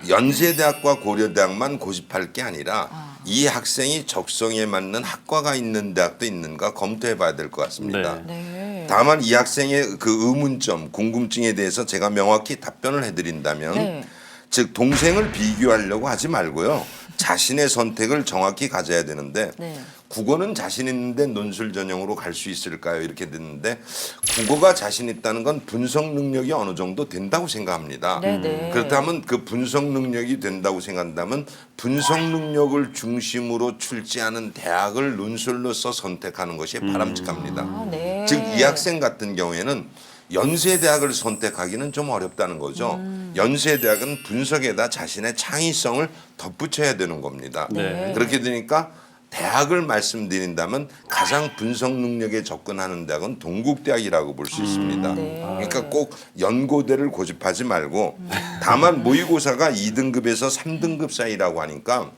연세대학과 고려대학만 고집할 게 아니라 이 학생이 적성에 맞는 학과가 있는 대학도 있는가 검토해 봐야 될 것 같습니다. 네. 다만 이 학생의 그 의문점, 궁금증에 대해서 제가 명확히 답변을 해드린다면 네. 즉 동생을 비교하려고 하지 말고요. 자신의 선택을 정확히 가져야 되는데 네. 국어는 자신 있는데 논술 전형으로 갈 수 있을까요? 이렇게 됐는데 국어가 자신 있다는 건 분석 능력이 어느 정도 된다고 생각합니다. 네네. 그렇다면 그 분석 능력이 된다고 생각한다면 분석 능력을 중심으로 출제하는 대학을 논술로서 선택하는 것이 바람직합니다. 아, 네. 즉 이 학생 같은 경우에는 연세대학을 선택하기는 좀 어렵다는 거죠. 연세대학은 분석에다 자신의 창의성을 덧붙여야 되는 겁니다. 네. 그렇게 되니까 대학을 말씀드린다면 가장 분석 능력에 접근하는 대학은 동국대학이라고 볼 수 있습니다. 네. 그러니까 꼭 연고대를 고집하지 말고 다만 모의고사가 2등급에서 3등급 사이라고 하니까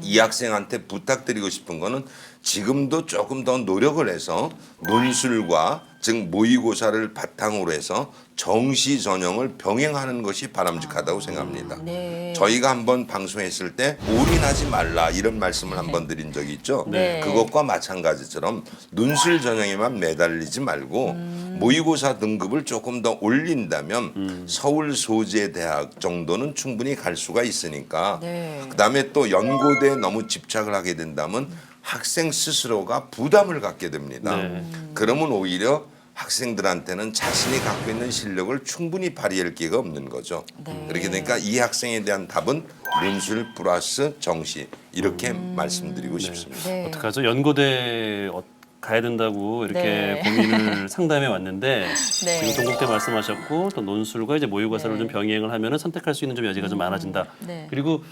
이 학생한테 부탁드리고 싶은 거는 지금도 조금 더 노력을 해서 논술과 즉 모의고사를 바탕으로 해서 정시 전형을 병행하는 것이 바람직하다고 생각합니다. 네. 저희가 한번 방송했을 때 올인하지 말라 이런 말씀을 한번 드린 적이 있죠. 네. 그것과 마찬가지처럼 논술 전형에만 매달리지 말고 모의고사 등급을 조금 더 올린다면 서울 소재 대학 정도는 충분히 갈 수가 있으니까 네. 그다음에 또 연고대에 너무 집착을 하게 된다면 학생 스스로가 부담을 갖게 됩니다. 네. 그러면 오히려 학생들한테는 자신이 갖고 있는 실력을 충분히 발휘할 기회가 없는 거죠. 네. 그렇게 되니까 이 학생에 대한 답은 논술 플러스 정시 이렇게 말씀드리고 싶습니다. 네. 어떡하죠? 연고대 가야 된다고 이렇게 네. 고민을 상담해 왔는데 네. 지금 동국대 말씀하셨고 또 논술과 이제 모의고사를 네. 좀 병행을 하면은 선택할 수 있는 좀 여지가 좀 많아진다. 네. 그리고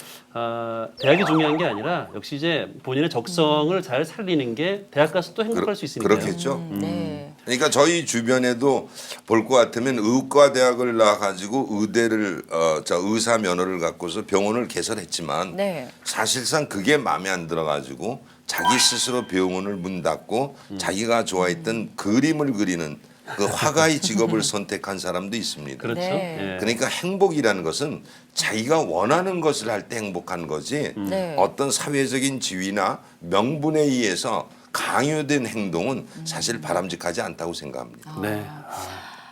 대학이 중요한 게 아니라 역시 이제 본인의 적성을 잘 살리는 게 대학 가서 또 행복할 수 있으니까요. 그렇겠죠. 네. 그러니까 저희 주변에도 볼 것 같으면 의과대학을 나와가지고 의대를 의사 면허를 갖고서 병원을 개설했지만 네. 사실상 그게 마음에 안 들어가지고 자기 스스로 병원을 문 닫고 자기가 좋아했던 그림을 그리는 그 화가의 직업을 선택한 사람도 있습니다. 그렇죠. 네. 예. 그러니까 행복이라는 것은 자기가 원하는 것을 할 때 행복한 거지 네. 어떤 사회적인 지위나 명분에 의해서 강요된 행동은 사실 바람직하지 않다고 생각합니다. 네.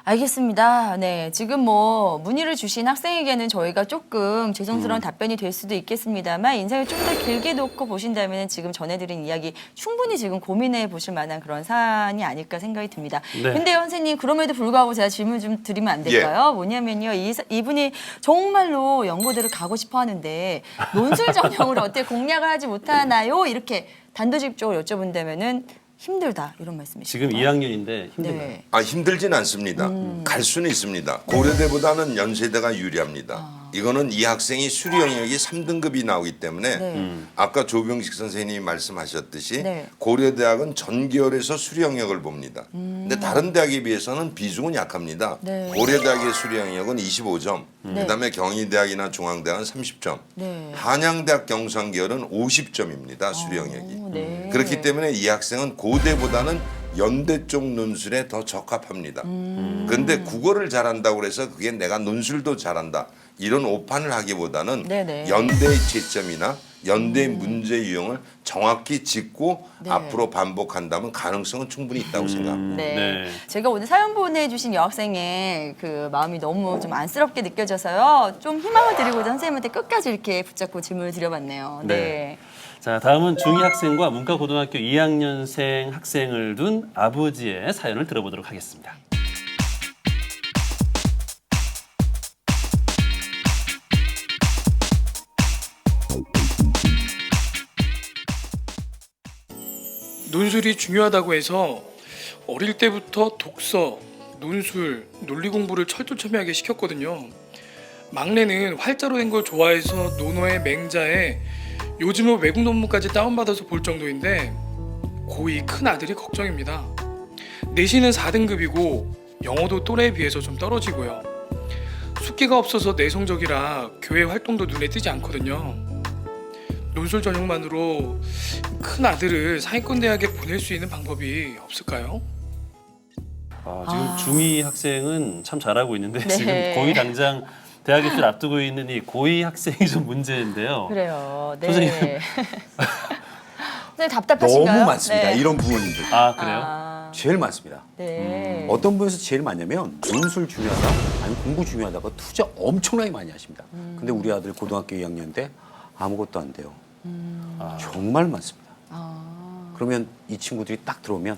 알겠습니다. 네, 지금 뭐 문의를 주신 학생에게는 저희가 조금 죄송스러운 답변이 될 수도 있겠습니다만 인생을 좀 더 길게 놓고 보신다면 지금 전해드린 이야기 충분히 지금 고민해 보실 만한 그런 사안이 아닐까 생각이 듭니다. 네. 근데 선생님 그럼에도 불구하고 제가 질문 좀 드리면 안 될까요? 뭐냐면요, 이분이 정말로 연고대를 가고 싶어 하는데 논술 전형을 어떻게 공략을 하지 못하나요? 이렇게 단도직입적으로 여쭤본다면은 힘들다 이런 말씀이시죠? 지금 2학년인데 힘든가요? 네. 힘들진 않습니다. 갈 수는 있습니다. 고려대보다는 연세대가 유리합니다. 이거는 이 학생이 수리 영역이 3등급이 나오기 때문에 네. 아까 조병식 선생님이 말씀하셨듯이 네. 고려대학은 전계열에서 수리 영역을 봅니다. 근데 다른 대학에 비해서는 비중은 약합니다. 네. 고려대학의 수리 영역은 25점, 네. 그다음에 경희대학이나 중앙대학은 30점, 네. 한양대학 경상계열은 50점입니다. 수리 영역이. 네. 그렇기 때문에 이 학생은 고대보다는 연대 쪽 논술에 더 적합합니다. 그런데 국어를 잘한다고 해서 그게 내가 논술도 잘한다 이런 오판을 하기보다는 네네. 연대의 채점이나 연대의 문제 유형을 정확히 짚고 네. 앞으로 반복한다면 가능성은 충분히 있다고 생각합니다. 네. 네. 제가 오늘 사연 보내주신 여학생의 그 마음이 너무 좀 안쓰럽게 느껴져서요. 좀 희망을 드리고자 선생님한테 끝까지 이렇게 붙잡고 질문을 드려봤네요. 네. 네. 자, 다음은 중2 학생과 문과고등학교 2학년생 학생을 둔 아버지의 사연을 들어보도록 하겠습니다. 논술이 중요하다고 해서 어릴 때부터 독서, 논술, 논리 공부를 철두철미하게 시켰거든요. 막내는 활자로 된 걸 좋아해서 논어에 맹자에 요즘은 외국 논문까지 다운받아서 볼 정도인데 고2 큰 아들이 걱정입니다. 내신은 4등급이고 영어도 또래에 비해서 좀 떨어지고요. 숙기가 없어서 내성적이라 교회 활동도 눈에 띄지 않거든요. 논술 전형만으로 큰 아들을 상위권 대학에 보낼 수 있는 방법이 없을까요? 지금 중2 학생은 참 잘하고 있는데 네. 지금 고2 당장 대학 입시를 앞두고 있는 이 고2 학생이 좀 문제인데요. 그래요. 네. 선생님. 선생님 답답하신가요? 너무 많습니다. 네. 이런 부모님들. 아, 그래요? 아, 제일 많습니다. 네. 어떤 분에서 제일 많냐면 논술 중요하다, 아니 공부 중요하다가 투자 엄청나게 많이 하십니다. 근데 우리 아들 고등학교 2학년 때 아무것도 안 돼요. 정말 많습니다. 그러면 이 친구들이 딱 들어오면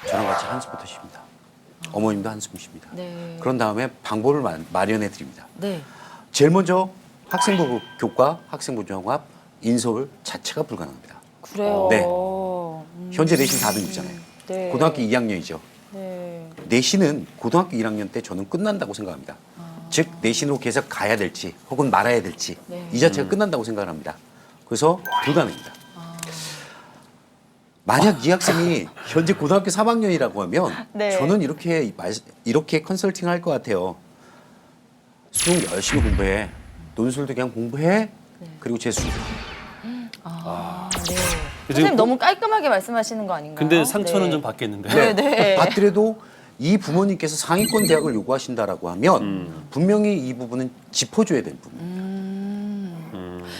저랑 같이 한숨부터 쉽니다. 어머님도 한숨 쉽니다. 네. 그런 다음에 방법을 마련해 드립니다. 네. 제일 먼저 학생부 교과, 학생부 종합, 인서울 자체가 불가능합니다. 그래요. 네. 현재 내신 4등급이잖아요. 네. 고등학교 2학년이죠. 네. 내신은 고등학교 1학년 때 저는 끝난다고 생각합니다. 즉 내신으로 계속 가야 될지 혹은 말아야 될지 네. 이 자체가 끝난다고 생각을 합니다. 그래서 불가능합니다. 만약 이 학생이 현재 고등학교 3학년이라고 하면 네. 저는 이렇게 컨설팅 할 것 같아요. 수능 열심히 공부해. 논술도 그냥 공부해. 그리고 재수. 네. 선생님 너무 깔끔하게 말씀하시는 거 아닌가요? 근데 상처는 네. 좀 받겠는데. 네, 네. 받더라도 이 부모님께서 상위권 대학을 요구하신다라고 하면 분명히 이 부분은 짚어줘야 될 부분.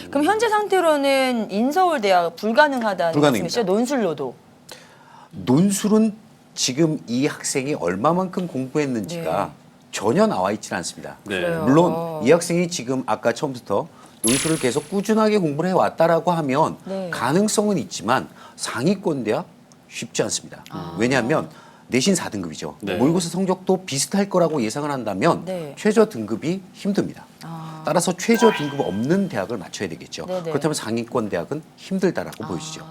그럼 현재 상태로는 인서울대학 불가능하다는 불가능입니다. 말씀이시죠? 논술로도. 논술은 지금 이 학생이 얼마만큼 공부했는지가 네. 전혀 나와 있지는 않습니다. 네. 그래요. 물론 이 학생이 지금 아까 처음부터 논술을 계속 꾸준하게 공부를 해왔다라고 하면 네. 가능성은 있지만 상위권 대학 쉽지 않습니다. 왜냐하면 내신 4등급이죠. 네. 모의고사 성적도 비슷할 거라고 예상을 한다면 네. 최저 등급이 힘듭니다. 따라서 최저 등급 없는 대학을 맞춰야 되겠죠. 네네. 그렇다면 상위권 대학은 힘들다라고 보여지죠.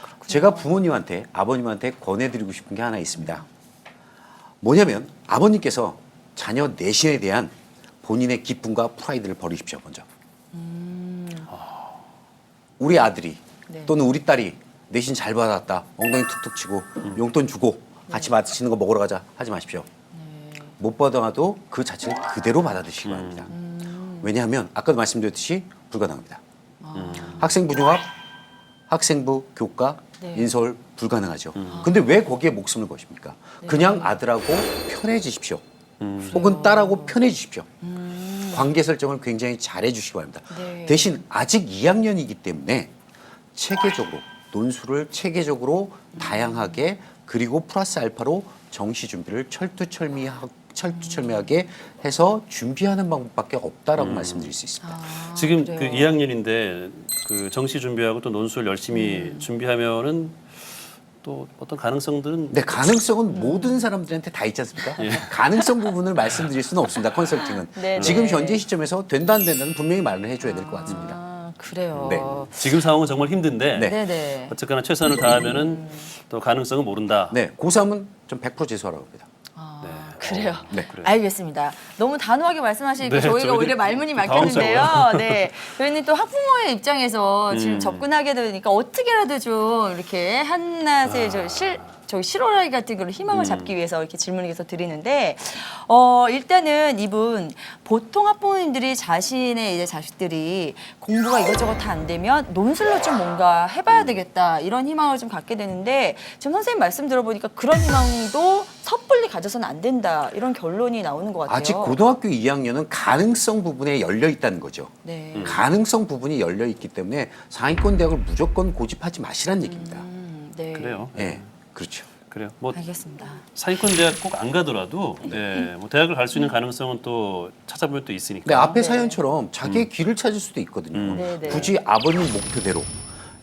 그렇군요. 제가 부모님한테 아버님한테 권해드리고 싶은 게 하나 있습니다. 뭐냐면 아버님께서 자녀 내신에 대한 본인의 기쁨과 프라이드를 버리십시오. 먼저. 우리 아들이 네. 또는 우리 딸이 내신 잘 받았다. 엉덩이 툭툭 치고 용돈 주고 같이 맛있는 거 먹으러 가자 하지 마십시오. 못 받아도 그 자체를 그대로 받아들이시기 바랍니다. 왜냐하면 아까도 말씀드렸듯이 불가능합니다. 학생부 종합, 학생부 교과, 네. 인서울 불가능하죠. 근데 왜 거기에 목숨을 거십니까? 그냥 아들하고 편해지십시오. 혹은 딸하고 편해지십시오. 관계 설정을 굉장히 잘해 주시기 바랍니다. 네. 대신 아직 2학년이기 때문에 체계적으로 논술을 체계적으로 다양하게 그리고 플러스 알파로 정시 준비를 철두철미하게 해서 준비하는 방법밖에 없다라고 말씀드릴 수 있습니다. 지금 그래요. 그 2학년인데 그 정시 준비하고 또 논술 열심히 준비하면은 또 어떤 가능성들은 네, 가능성은 모든 사람들한테 다 있지 않습니까? 가능성 부분을 말씀드릴 수는 없습니다. 컨설팅은. 네, 지금 네. 현재 시점에서 된다 안 된다는 분명히 말을 해줘야 될 것 같습니다. 그래요. 네. 지금 상황은 정말 힘든데 네. 네네. 어쨌거나 최선을 다하면은 또 가능성은 모른다. 네, 고3은 좀 100% 재수하라고 합니다. 그래요. 네. 알겠습니다. 너무 단호하게 말씀하시니까 네, 저희가 저희들이 오히려 말문이 좀 막혔는데요. 네. 저희는 또 학부모의 입장에서 지금 접근하게 되니까 어떻게라도 좀 이렇게 한낱의 저희 실오라기 같은 걸 희망을 잡기 위해서 이렇게 질문을 계속 드리는데 일단은 이분 보통 학부모님들이 자신의 이제 자식들이 공부가 이것저것 다 안 되면 논술로 좀 뭔가 해봐야 되겠다 이런 희망을 좀 갖게 되는데 지금 선생님 말씀 들어보니까 그런 희망도 섣불리 가져서는 안 된다 이런 결론이 나오는 것 같아요. 아직 고등학교 2학년은 가능성 부분에 열려 있다는 거죠. 네. 가능성 부분이 열려 있기 때문에 상위권 대학을 무조건 고집하지 마시라는 얘기입니다. 네. 그래요. 네, 그렇죠. 그래요. 뭐 알겠습니다. 상위권 대학 꼭 안 가더라도 네, 뭐 대학을 갈 수 있는 가능성은 또 찾아보면 또 있으니까. 근데 앞에 네. 사연처럼 자기의 길을 찾을 수도 있거든요. 네, 네. 굳이 아버님 목표대로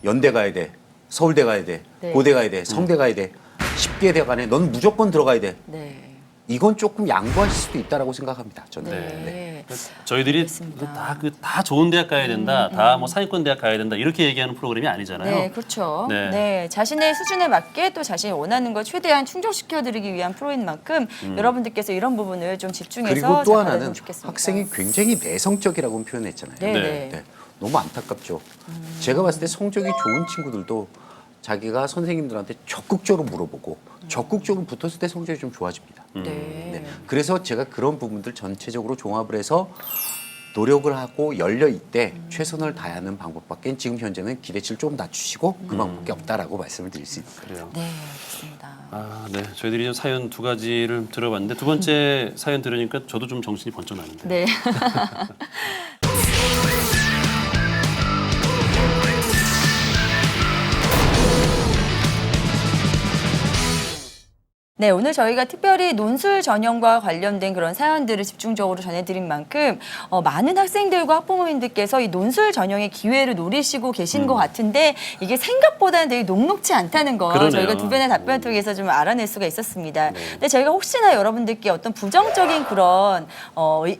연대 가야 돼, 서울대 가야 돼, 네. 고대 가야 돼, 성대 가야 돼, 10개 대학 안에 넌 무조건 들어가야 돼. 네. 이건 조금 양보하실 수도 있다라고 생각합니다. 저는. 네. 저희들이 알겠습니다. 다 좋은 대학 가야 된다, 다 뭐 상위권 대학 가야 된다 이렇게 얘기하는 프로그램이 아니잖아요. 네, 그렇죠. 네. 네. 자신의 수준에 맞게 또 자신이 원하는 걸 최대한 충족시켜드리기 위한 프로인 만큼 여러분들께서 이런 부분을 좀 집중해서 그리고 또 잘 하나는 받아주면 좋겠습니다. 학생이 굉장히 내성적이라고 표현했잖아요. 네, 네. 네. 네. 너무 안타깝죠. 제가 봤을 때 성적이 좋은 친구들도 자기가 선생님들한테 적극적으로 물어보고 적극적으로 붙었을 때 성적이 좀 좋아집니다. 네. 네. 그래서 제가 그런 부분들 전체적으로 종합을 해서 노력을 하고 열려 있되 최선을 다하는 방법밖에 지금 현재는 기대치를 조금 낮추시고 그 방법밖에 없다라고 말씀을 드릴 수 있습니다. 그래요. 네, 알겠습니다. 아, 네. 저희들이 좀 사연 두 가지를 들어봤는데 두 번째 사연 들으니까 저도 좀 정신이 번쩍 나는데. 네. 네, 오늘 저희가 특별히 논술 전형과 관련된 그런 사연들을 집중적으로 전해드린 만큼 많은 학생들과 학부모님들께서 이 논술 전형의 기회를 노리시고 계신 것 같은데 이게 생각보다는 되게 녹록지 않다는 거 그러네요. 저희가 두 번의 답변을 통해서 좀 알아낼 수가 있었습니다. 근데 저희가 혹시나 여러분들께 어떤 부정적인 그런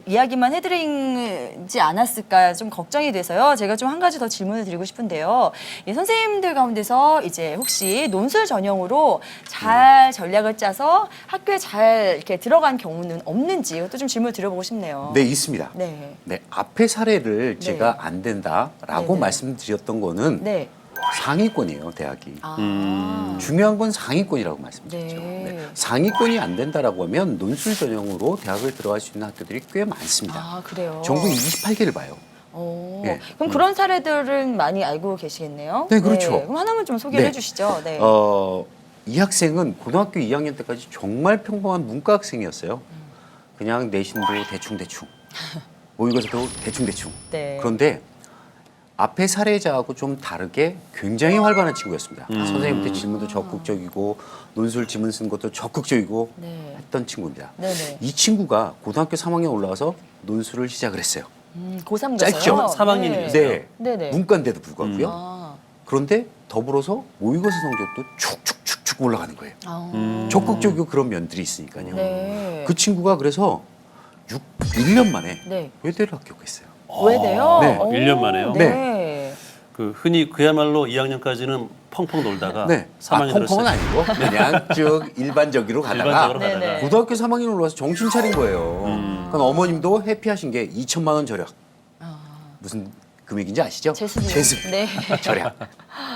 이야기만 해드리지 않았을까 좀 걱정이 돼서요. 제가 좀 한 가지 더 질문을 드리고 싶은데요. 이 선생님들 가운데서 이제 혹시 논술 전형으로 잘 전략을 짜서 학교에 잘 이렇게 들어간 경우는 없는지 이것도 좀 질문을 드려보고 싶네요. 네, 있습니다. 네. 네, 앞에 사례를 제가 안 된다라고 네네. 말씀드렸던 거는 네. 상위권이에요, 대학이. 아. 중요한 건 상위권이라고 말씀드렸죠. 네. 네. 상위권이 안 된다라고 하면 논술 전형으로 대학을 들어갈 수 있는 학교들이 꽤 많습니다. 아, 그래요. 전국 28개를 봐요. 오, 예. 그럼 그런 사례들은 많이 알고 계시겠네요. 네, 그렇죠. 그럼 하나만 좀 소개를 네. 해주시죠. 네. 이 학생은 고등학교 2학년 때까지 정말 평범한 문과 학생이었어요. 그냥 내신도 대충대충, 모의고사도 대충대충. 네. 그런데 앞에 사례자하고 좀 다르게 굉장히 활발한 친구였습니다. 선생님한테 질문도 적극적이고 논술 지문 쓴 것도 적극적이고 네. 했던 친구입니다. 네네. 이 친구가 고등학교 3학년 올라와서 논술을 시작을 했어요. 고3 짧죠? 가서요? 3학년이었어요. 네. 네네. 문과인데도 불구하고요. 아. 그런데 더불어서 모의고사 성적도 축축축축 올라가는 거예요. 아. 적극적이고 그런 면들이 있으니까요. 네. 그 친구가 그래서 1년 만에 네. 외대를 합격했어요. 왜돼요? 네. 1년 만에요? 네. 그 흔히 그야말로 2학년까지는 펑펑 놀다가 네. 3학년 펑펑은 들었을 아니고 그냥 쭉 일반적으로 가다가 일반적으로 네네. 가다가 고등학교 3학년 올라와서 정신 차린 거예요. 그러니까 어머님도 해피하신 게 2천만 원 절약. 무슨 금액인지 아시죠? 제습이요. 제습. 네. 절약.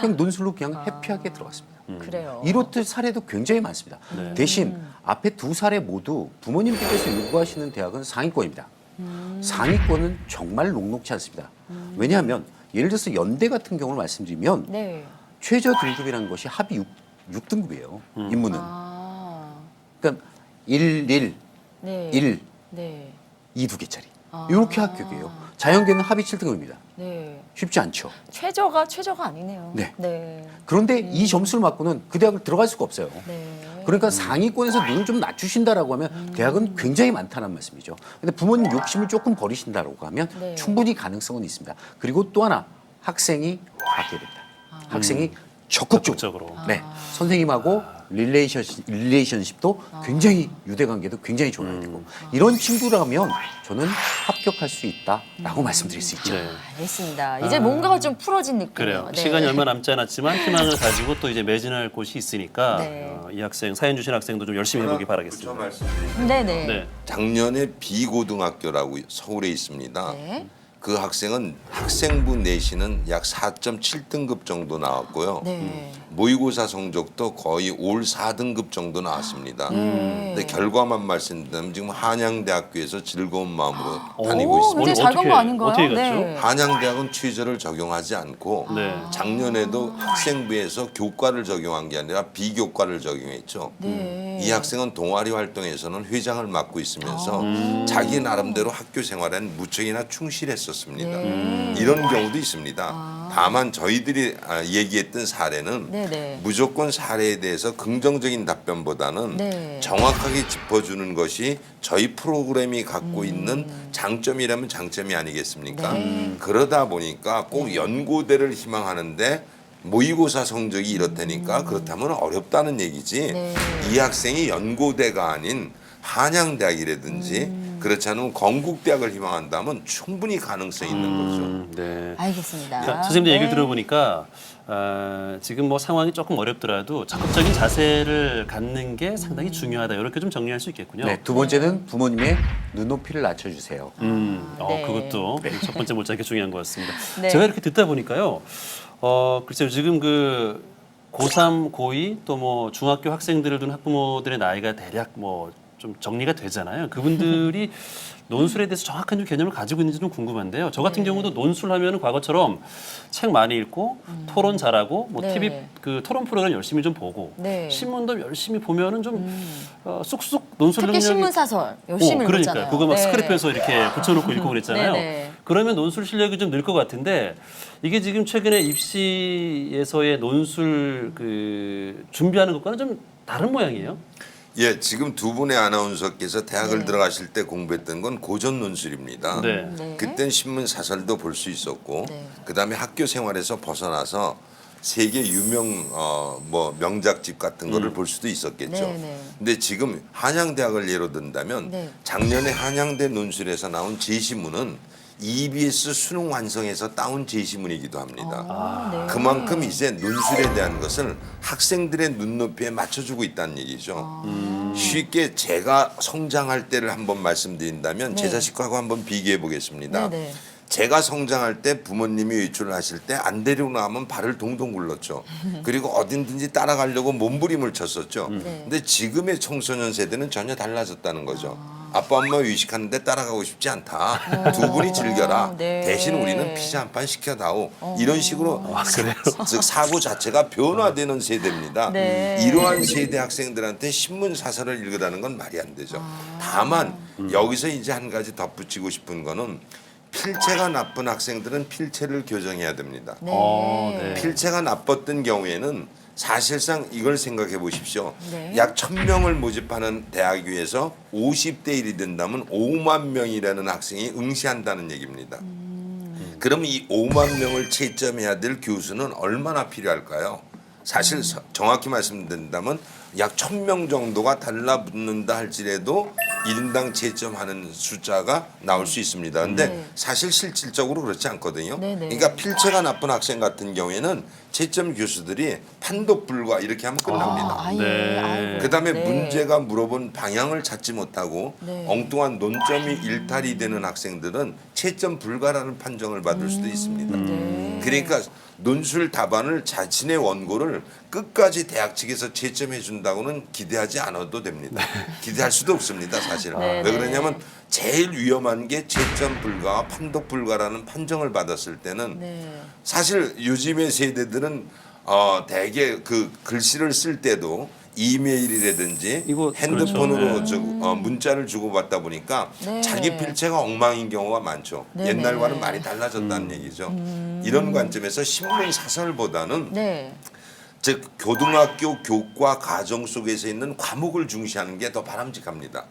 그냥 논술로 그냥 해피하게 들어갔습니다. 그래요. 이렇듯 사례도 굉장히 많습니다. 네. 대신 앞에 두 사례 모두 부모님께서 요구하시는 대학은 상위권입니다. 상위권은 정말 녹록지 않습니다. 왜냐하면 예를 들어서 연대 같은 경우를 말씀드리면 네. 최저 등급이라는 것이 합이 6등급이에요. 인문은. 아. 그러니까 1, 1, 네. 1, 네. 2 두 개짜리. 아. 이렇게 합격이에요. 자연계는 합이 7등급입니다. 네. 쉽지 않죠. 최저가 아니네요. 네. 네. 그런데 이 점수를 맞고는 그 대학을 들어갈 수가 없어요. 네. 그러니까 상위권에서 눈을 좀 낮추신다라고 하면 대학은 굉장히 많다는 말씀이죠. 근데 부모님 욕심을 조금 버리신다라고 하면 네. 충분히 가능성은 있습니다. 그리고 또 하나 학생이 바뀌어야 됩니다. 학생이 적극적으로. 적극적으로. 네. 선생님하고 릴레이션십도 굉장히 유대관계도 굉장히 좋아야 되고 이런 친구라면 저는 합격할 수 있다라고 말씀드릴 수 있죠. 네. 알겠습니다. 이제 뭔가가 좀 풀어진 느낌이에요. 그래요. 네. 시간이 얼마 남지 않았지만 희망을 가지고 또 이제 매진할 곳이 있으니까 네. 이 학생 사연 주신 학생도 좀 열심히 해보기 바라겠습니다. 말씀드리면 네네. 네. 작년에 비고등학교라고 서울에 있습니다. 네. 그 학생은 학생부 내신은 약 4.7등급 정도 나왔고요. 네. 모의고사 성적도 거의 올 4등급 정도 나왔습니다. 네. 근데 결과만 말씀드리면 지금 한양대학교에서 즐거운 마음으로 다니고 오, 있습니다. 굉장히 잘 간 거 아닌가요? 어떻게 갔죠? 네. 한양대학은 취저를 적용하지 않고 네. 작년에도 학생부에서 교과를 적용한 게 아니라 비교과를 적용했죠. 네. 이 학생은 동아리 활동에서는 회장을 맡고 있으면서 자기 나름대로 학교 생활엔 무척이나 충실했었습니다. 네. 이런 경우도 있습니다. 다만 저희들이 얘기했던 사례는 네네. 무조건 사례에 대해서 긍정적인 답변보다는 네. 정확하게 짚어주는 것이 저희 프로그램이 갖고 있는 장점이라면 장점이 아니겠습니까? 네. 그러다 보니까 꼭 연고대를 희망하는데 모의고사 성적이 이렇다니까 그렇다면 어렵다는 얘기지. 네. 이 학생이 연고대가 아닌 한양대학이라든지 그렇지 않으면 건국대학을 희망한다면 충분히 가능성이 있는 거죠. 네. 알겠습니다. 자, 선생님들 얘기를 네. 들어보니까 지금 뭐 상황이 조금 어렵더라도 적극적인 자세를 갖는 게 상당히 중요하다. 이렇게 좀 정리할 수 있겠군요. 네, 두 번째는 부모님의 눈높이를 낮춰주세요. 네. 그것도 첫 번째 못지않게 중요한 것 같습니다. 네. 제가 이렇게 듣다 보니까요. 글쎄요, 지금 그 고3, 고2 또 뭐 중학교 학생들을 둔 학부모들의 나이가 대략 뭐 좀 정리가 되잖아요. 그분들이 논술에 대해서 정확한 좀 개념을 가지고 있는지 좀 궁금한데요. 저 같은 경우도 논술 하면은 과거처럼 책 많이 읽고 토론 잘하고 뭐 네. TV 그 토론 프로그램 열심히 좀 보고 네. 신문도 열심히 보면은 좀 쑥쑥 논술 특히 능력이 신문사설 열심히 그러니까요. 읽었잖아요. 그거 막 네. 스크랩해서 이렇게 붙여놓고 읽고 그랬잖아요. 네네. 그러면 논술 실력이 좀 늘 것 같은데 이게 지금 최근에 입시에서의 논술 그 준비하는 것과는 좀 다른 모양이에요. 예, 지금 두 분의 아나운서께서 대학을 들어가실 때 공부했던 건 고전 논술입니다. 네. 네. 그땐 신문 사설도 볼 수 있었고, 네. 그다음에 학교 생활에서 벗어나서 세계 유명 뭐 명작집 같은 거를 볼 수도 있었겠죠. 네, 네. 근데 지금 한양대학을 예로 든다면 네. 작년에 한양대 논술에서 나온 제시문은 EBS 수능 완성에서 따온 제시문이기도 합니다. 네. 그만큼 이제 논술에 대한 것을 학생들의 눈높이에 맞춰주고 있다는 얘기죠. 쉽게 제가 성장할 때를 한번 말씀드린다면 제 네. 자식하고 한번 비교해 보겠습니다. 네네. 제가 성장할 때 부모님이 외출을 하실 때 안 데리고 나가면 발을 동동 굴렀죠. 그리고 어딘든지 따라가려고 몸부림을 쳤었죠. 근데 지금의 청소년 세대는 전혀 달라졌다는 거죠. 아빠 엄마 의식하는데 따라가고 싶지 않다. 두 분이 즐겨라. 네. 대신 우리는 피자 한 판 시켜다오. 이런 식으로 즉 사고 자체가 변화되는 세대입니다. 네. 이러한 세대 학생들한테 신문 사설을 읽으라는 건 말이 안 되죠. 다만 여기서 이제 한 가지 덧붙이고 싶은 거는 필체가 나쁜 학생들은 필체를 교정해야 됩니다. 네. 필체가 나빴던 경우에는 사실상 이걸 생각해 보십시오. 네. 약 1000명을 모집하는 대학교에서 50대 1이 된다면 5만 명이라는 학생이 응시한다는 얘기입니다. 그럼 이 5만 명을 채점해야 될 교수는 얼마나 필요할까요? 사실 정확히 말씀드린다면 약 1000명 정도가 달라붙는다 할지라도 1인당 채점하는 숫자가 나올 수 있습니다. 근데 네. 사실 실질적으로 그렇지 않거든요. 네, 네. 그러니까 필체가 나쁜 학생 같은 경우에는 채점 교수들이 판독 불가 이렇게 하면 끝납니다. 아, 예. 네. 아이고. 그다음에 네. 문제가 물어본 방향을 찾지 못하고 네. 엉뚱한 논점이 일탈이 되는 학생들은 채점 불가라는 판정을 받을 수도 있습니다. 네. 그러니까 논술 답안을 자신의 원고를 끝까지 대학 측에서 채점해 준다고는 기대하지 않아도 됩니다. 기대할 수도 없습니다, 사실. 네, 왜 네. 그러냐면 제일 위험한 게 채점 불가와 판독 불가라는 판정을 받았을 때는 네. 사실 요즘의 세대들은 대개 그 글씨를 쓸 때도 이메일이라든지 이거 핸드폰으로 그렇죠. 문자를 주고받다 보니까 네. 자기 필체가 엉망인 경우가 많죠. 네, 옛날과는 네. 많이 달라졌다는 얘기죠. 이런 관점에서 신문 사설보다는 네. 즉 교등학교 교과 과정 속에서 있는 과목을 중시하는 게 더 바람직합니다.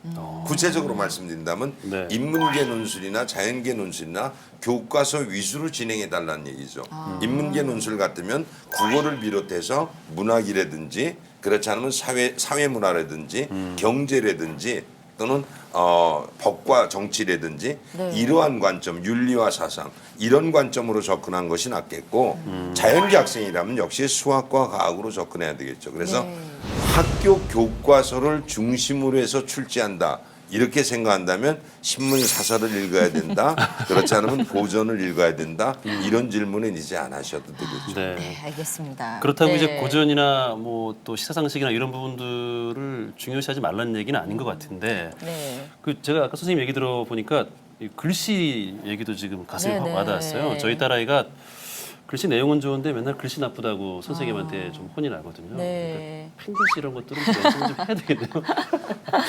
구체적으로 말씀드린다면 네. 인문계 논술이나 자연계 논술이나 교과서 위주로 진행해 달라는 얘기죠. 인문계 논술 같으면 국어를 비롯해서 문학이라든지 그렇지 않으면 사회문화라든지 경제라든지 또는 법과 정치라든지 네. 이러한 관점, 윤리와 사상 이런 관점으로 접근한 것이 낫겠고 자연계 학생이라면 역시 수학과 과학으로 접근해야 되겠죠. 그래서 네. 학교 교과서를 중심으로 해서 출제한다. 이렇게 생각한다면 신문 사설을 읽어야 된다. 그렇지 않으면 고전을 읽어야 된다. 이런 질문은 이제 안 하셔도 되겠죠. 네. 네, 알겠습니다. 그렇다고 네. 이제 고전이나 뭐 또 시사상식이나 이런 부분들을 중요시하지 말라는 얘기는 아닌 것 같은데 네. 그 제가 아까 선생님 얘기 들어보니까 이 글씨 얘기도 지금 가슴에 네, 확 네. 와닿았어요. 저희 딸아이가 글씨 내용은 좋은데 맨날 글씨 나쁘다고 선생님한테 좀 혼이 나거든요. 네. 그러니까 펜글씨 이런 것들은 좀 연습 좀 해야 되겠네요.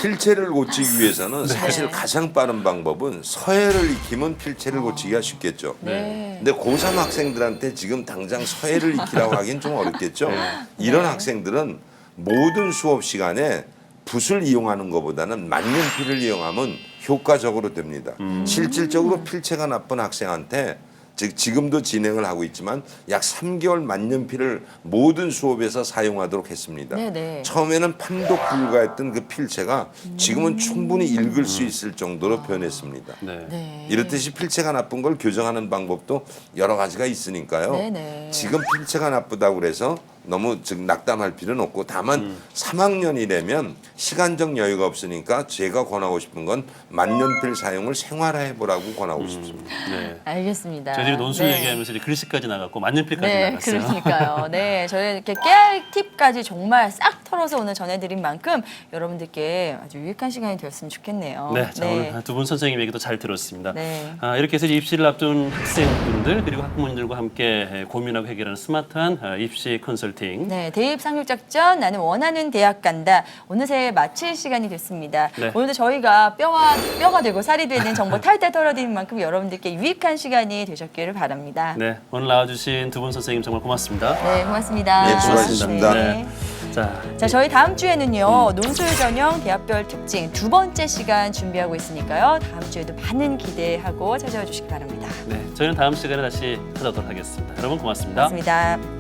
필체를 고치기 위해서는 사실 가장 빠른 방법은 서예를 익히면 필체를 고치기가 쉽겠죠. 네. 근데 고3 학생들한테 지금 당장 서예를 익히라고 하긴 좀 어렵겠죠. 이런 학생들은 모든 수업 시간에 붓을 이용하는 것보다는 만년필을 이용하면 효과적으로 됩니다. 실질적으로 필체가 나쁜 학생한테 즉 지금도 진행을 하고 있지만 약 3개월 만년필을 모든 수업에서 사용하도록 했습니다. 네네. 처음에는 판독 불가했던 그 필체가 지금은 충분히 읽을 수 있을 정도로 변했습니다. 네. 네. 이렇듯이 필체가 나쁜 걸 교정하는 방법도 여러 가지가 있으니까요. 네네. 지금 필체가 나쁘다고 그래서 너무 즉 낙담할 필요는 없고 다만 3학년이라면 시간적 여유가 없으니까 제가 권하고 싶은 건 만년필 사용을 생활화해 보라고 권하고 싶습니다. 네. 알겠습니다. 저희들이 논술 네. 얘기하면서 이제 글씨까지 나갔고 만년필까지 네, 나갔어요. 그러니까요. 네, 저희 이렇게 깨알 팁까지 정말 싹 털어서 오늘 전해드린 만큼 여러분들께 아주 유익한 시간이 되었으면 좋겠네요. 네, 자, 오늘 두 분 선생님 얘기도 잘 들었습니다. 네. 이렇게 해서 입시를 앞둔 학생분들 그리고 학부모님들과 함께 고민하고 해결하는 스마트한 입시 컨설팅. 네, 대입 상륙작전 나는 원하는 대학 간다. 어느새 마칠 시간이 됐습니다. 네. 오늘도 저희가 뼈가 되고 살이 되는 정보 탈탈 털어드린 만큼 여러분들께 유익한 시간이 되셨기를 바랍니다. 네, 오늘 나와주신 두 분 선생님 정말 고맙습니다. 네, 고맙습니다. 네, 수고하셨습니다. 네. 자, 저희 다음 주에는요 논술 전형 대학별 특징 두 번째 시간 준비하고 있으니까요. 다음 주에도 많은 기대하고 찾아와 주시기 바랍니다. 네, 저희는 다음 시간에 다시 찾아오도록 하겠습니다. 여러분 고맙습니다. 고맙습니다.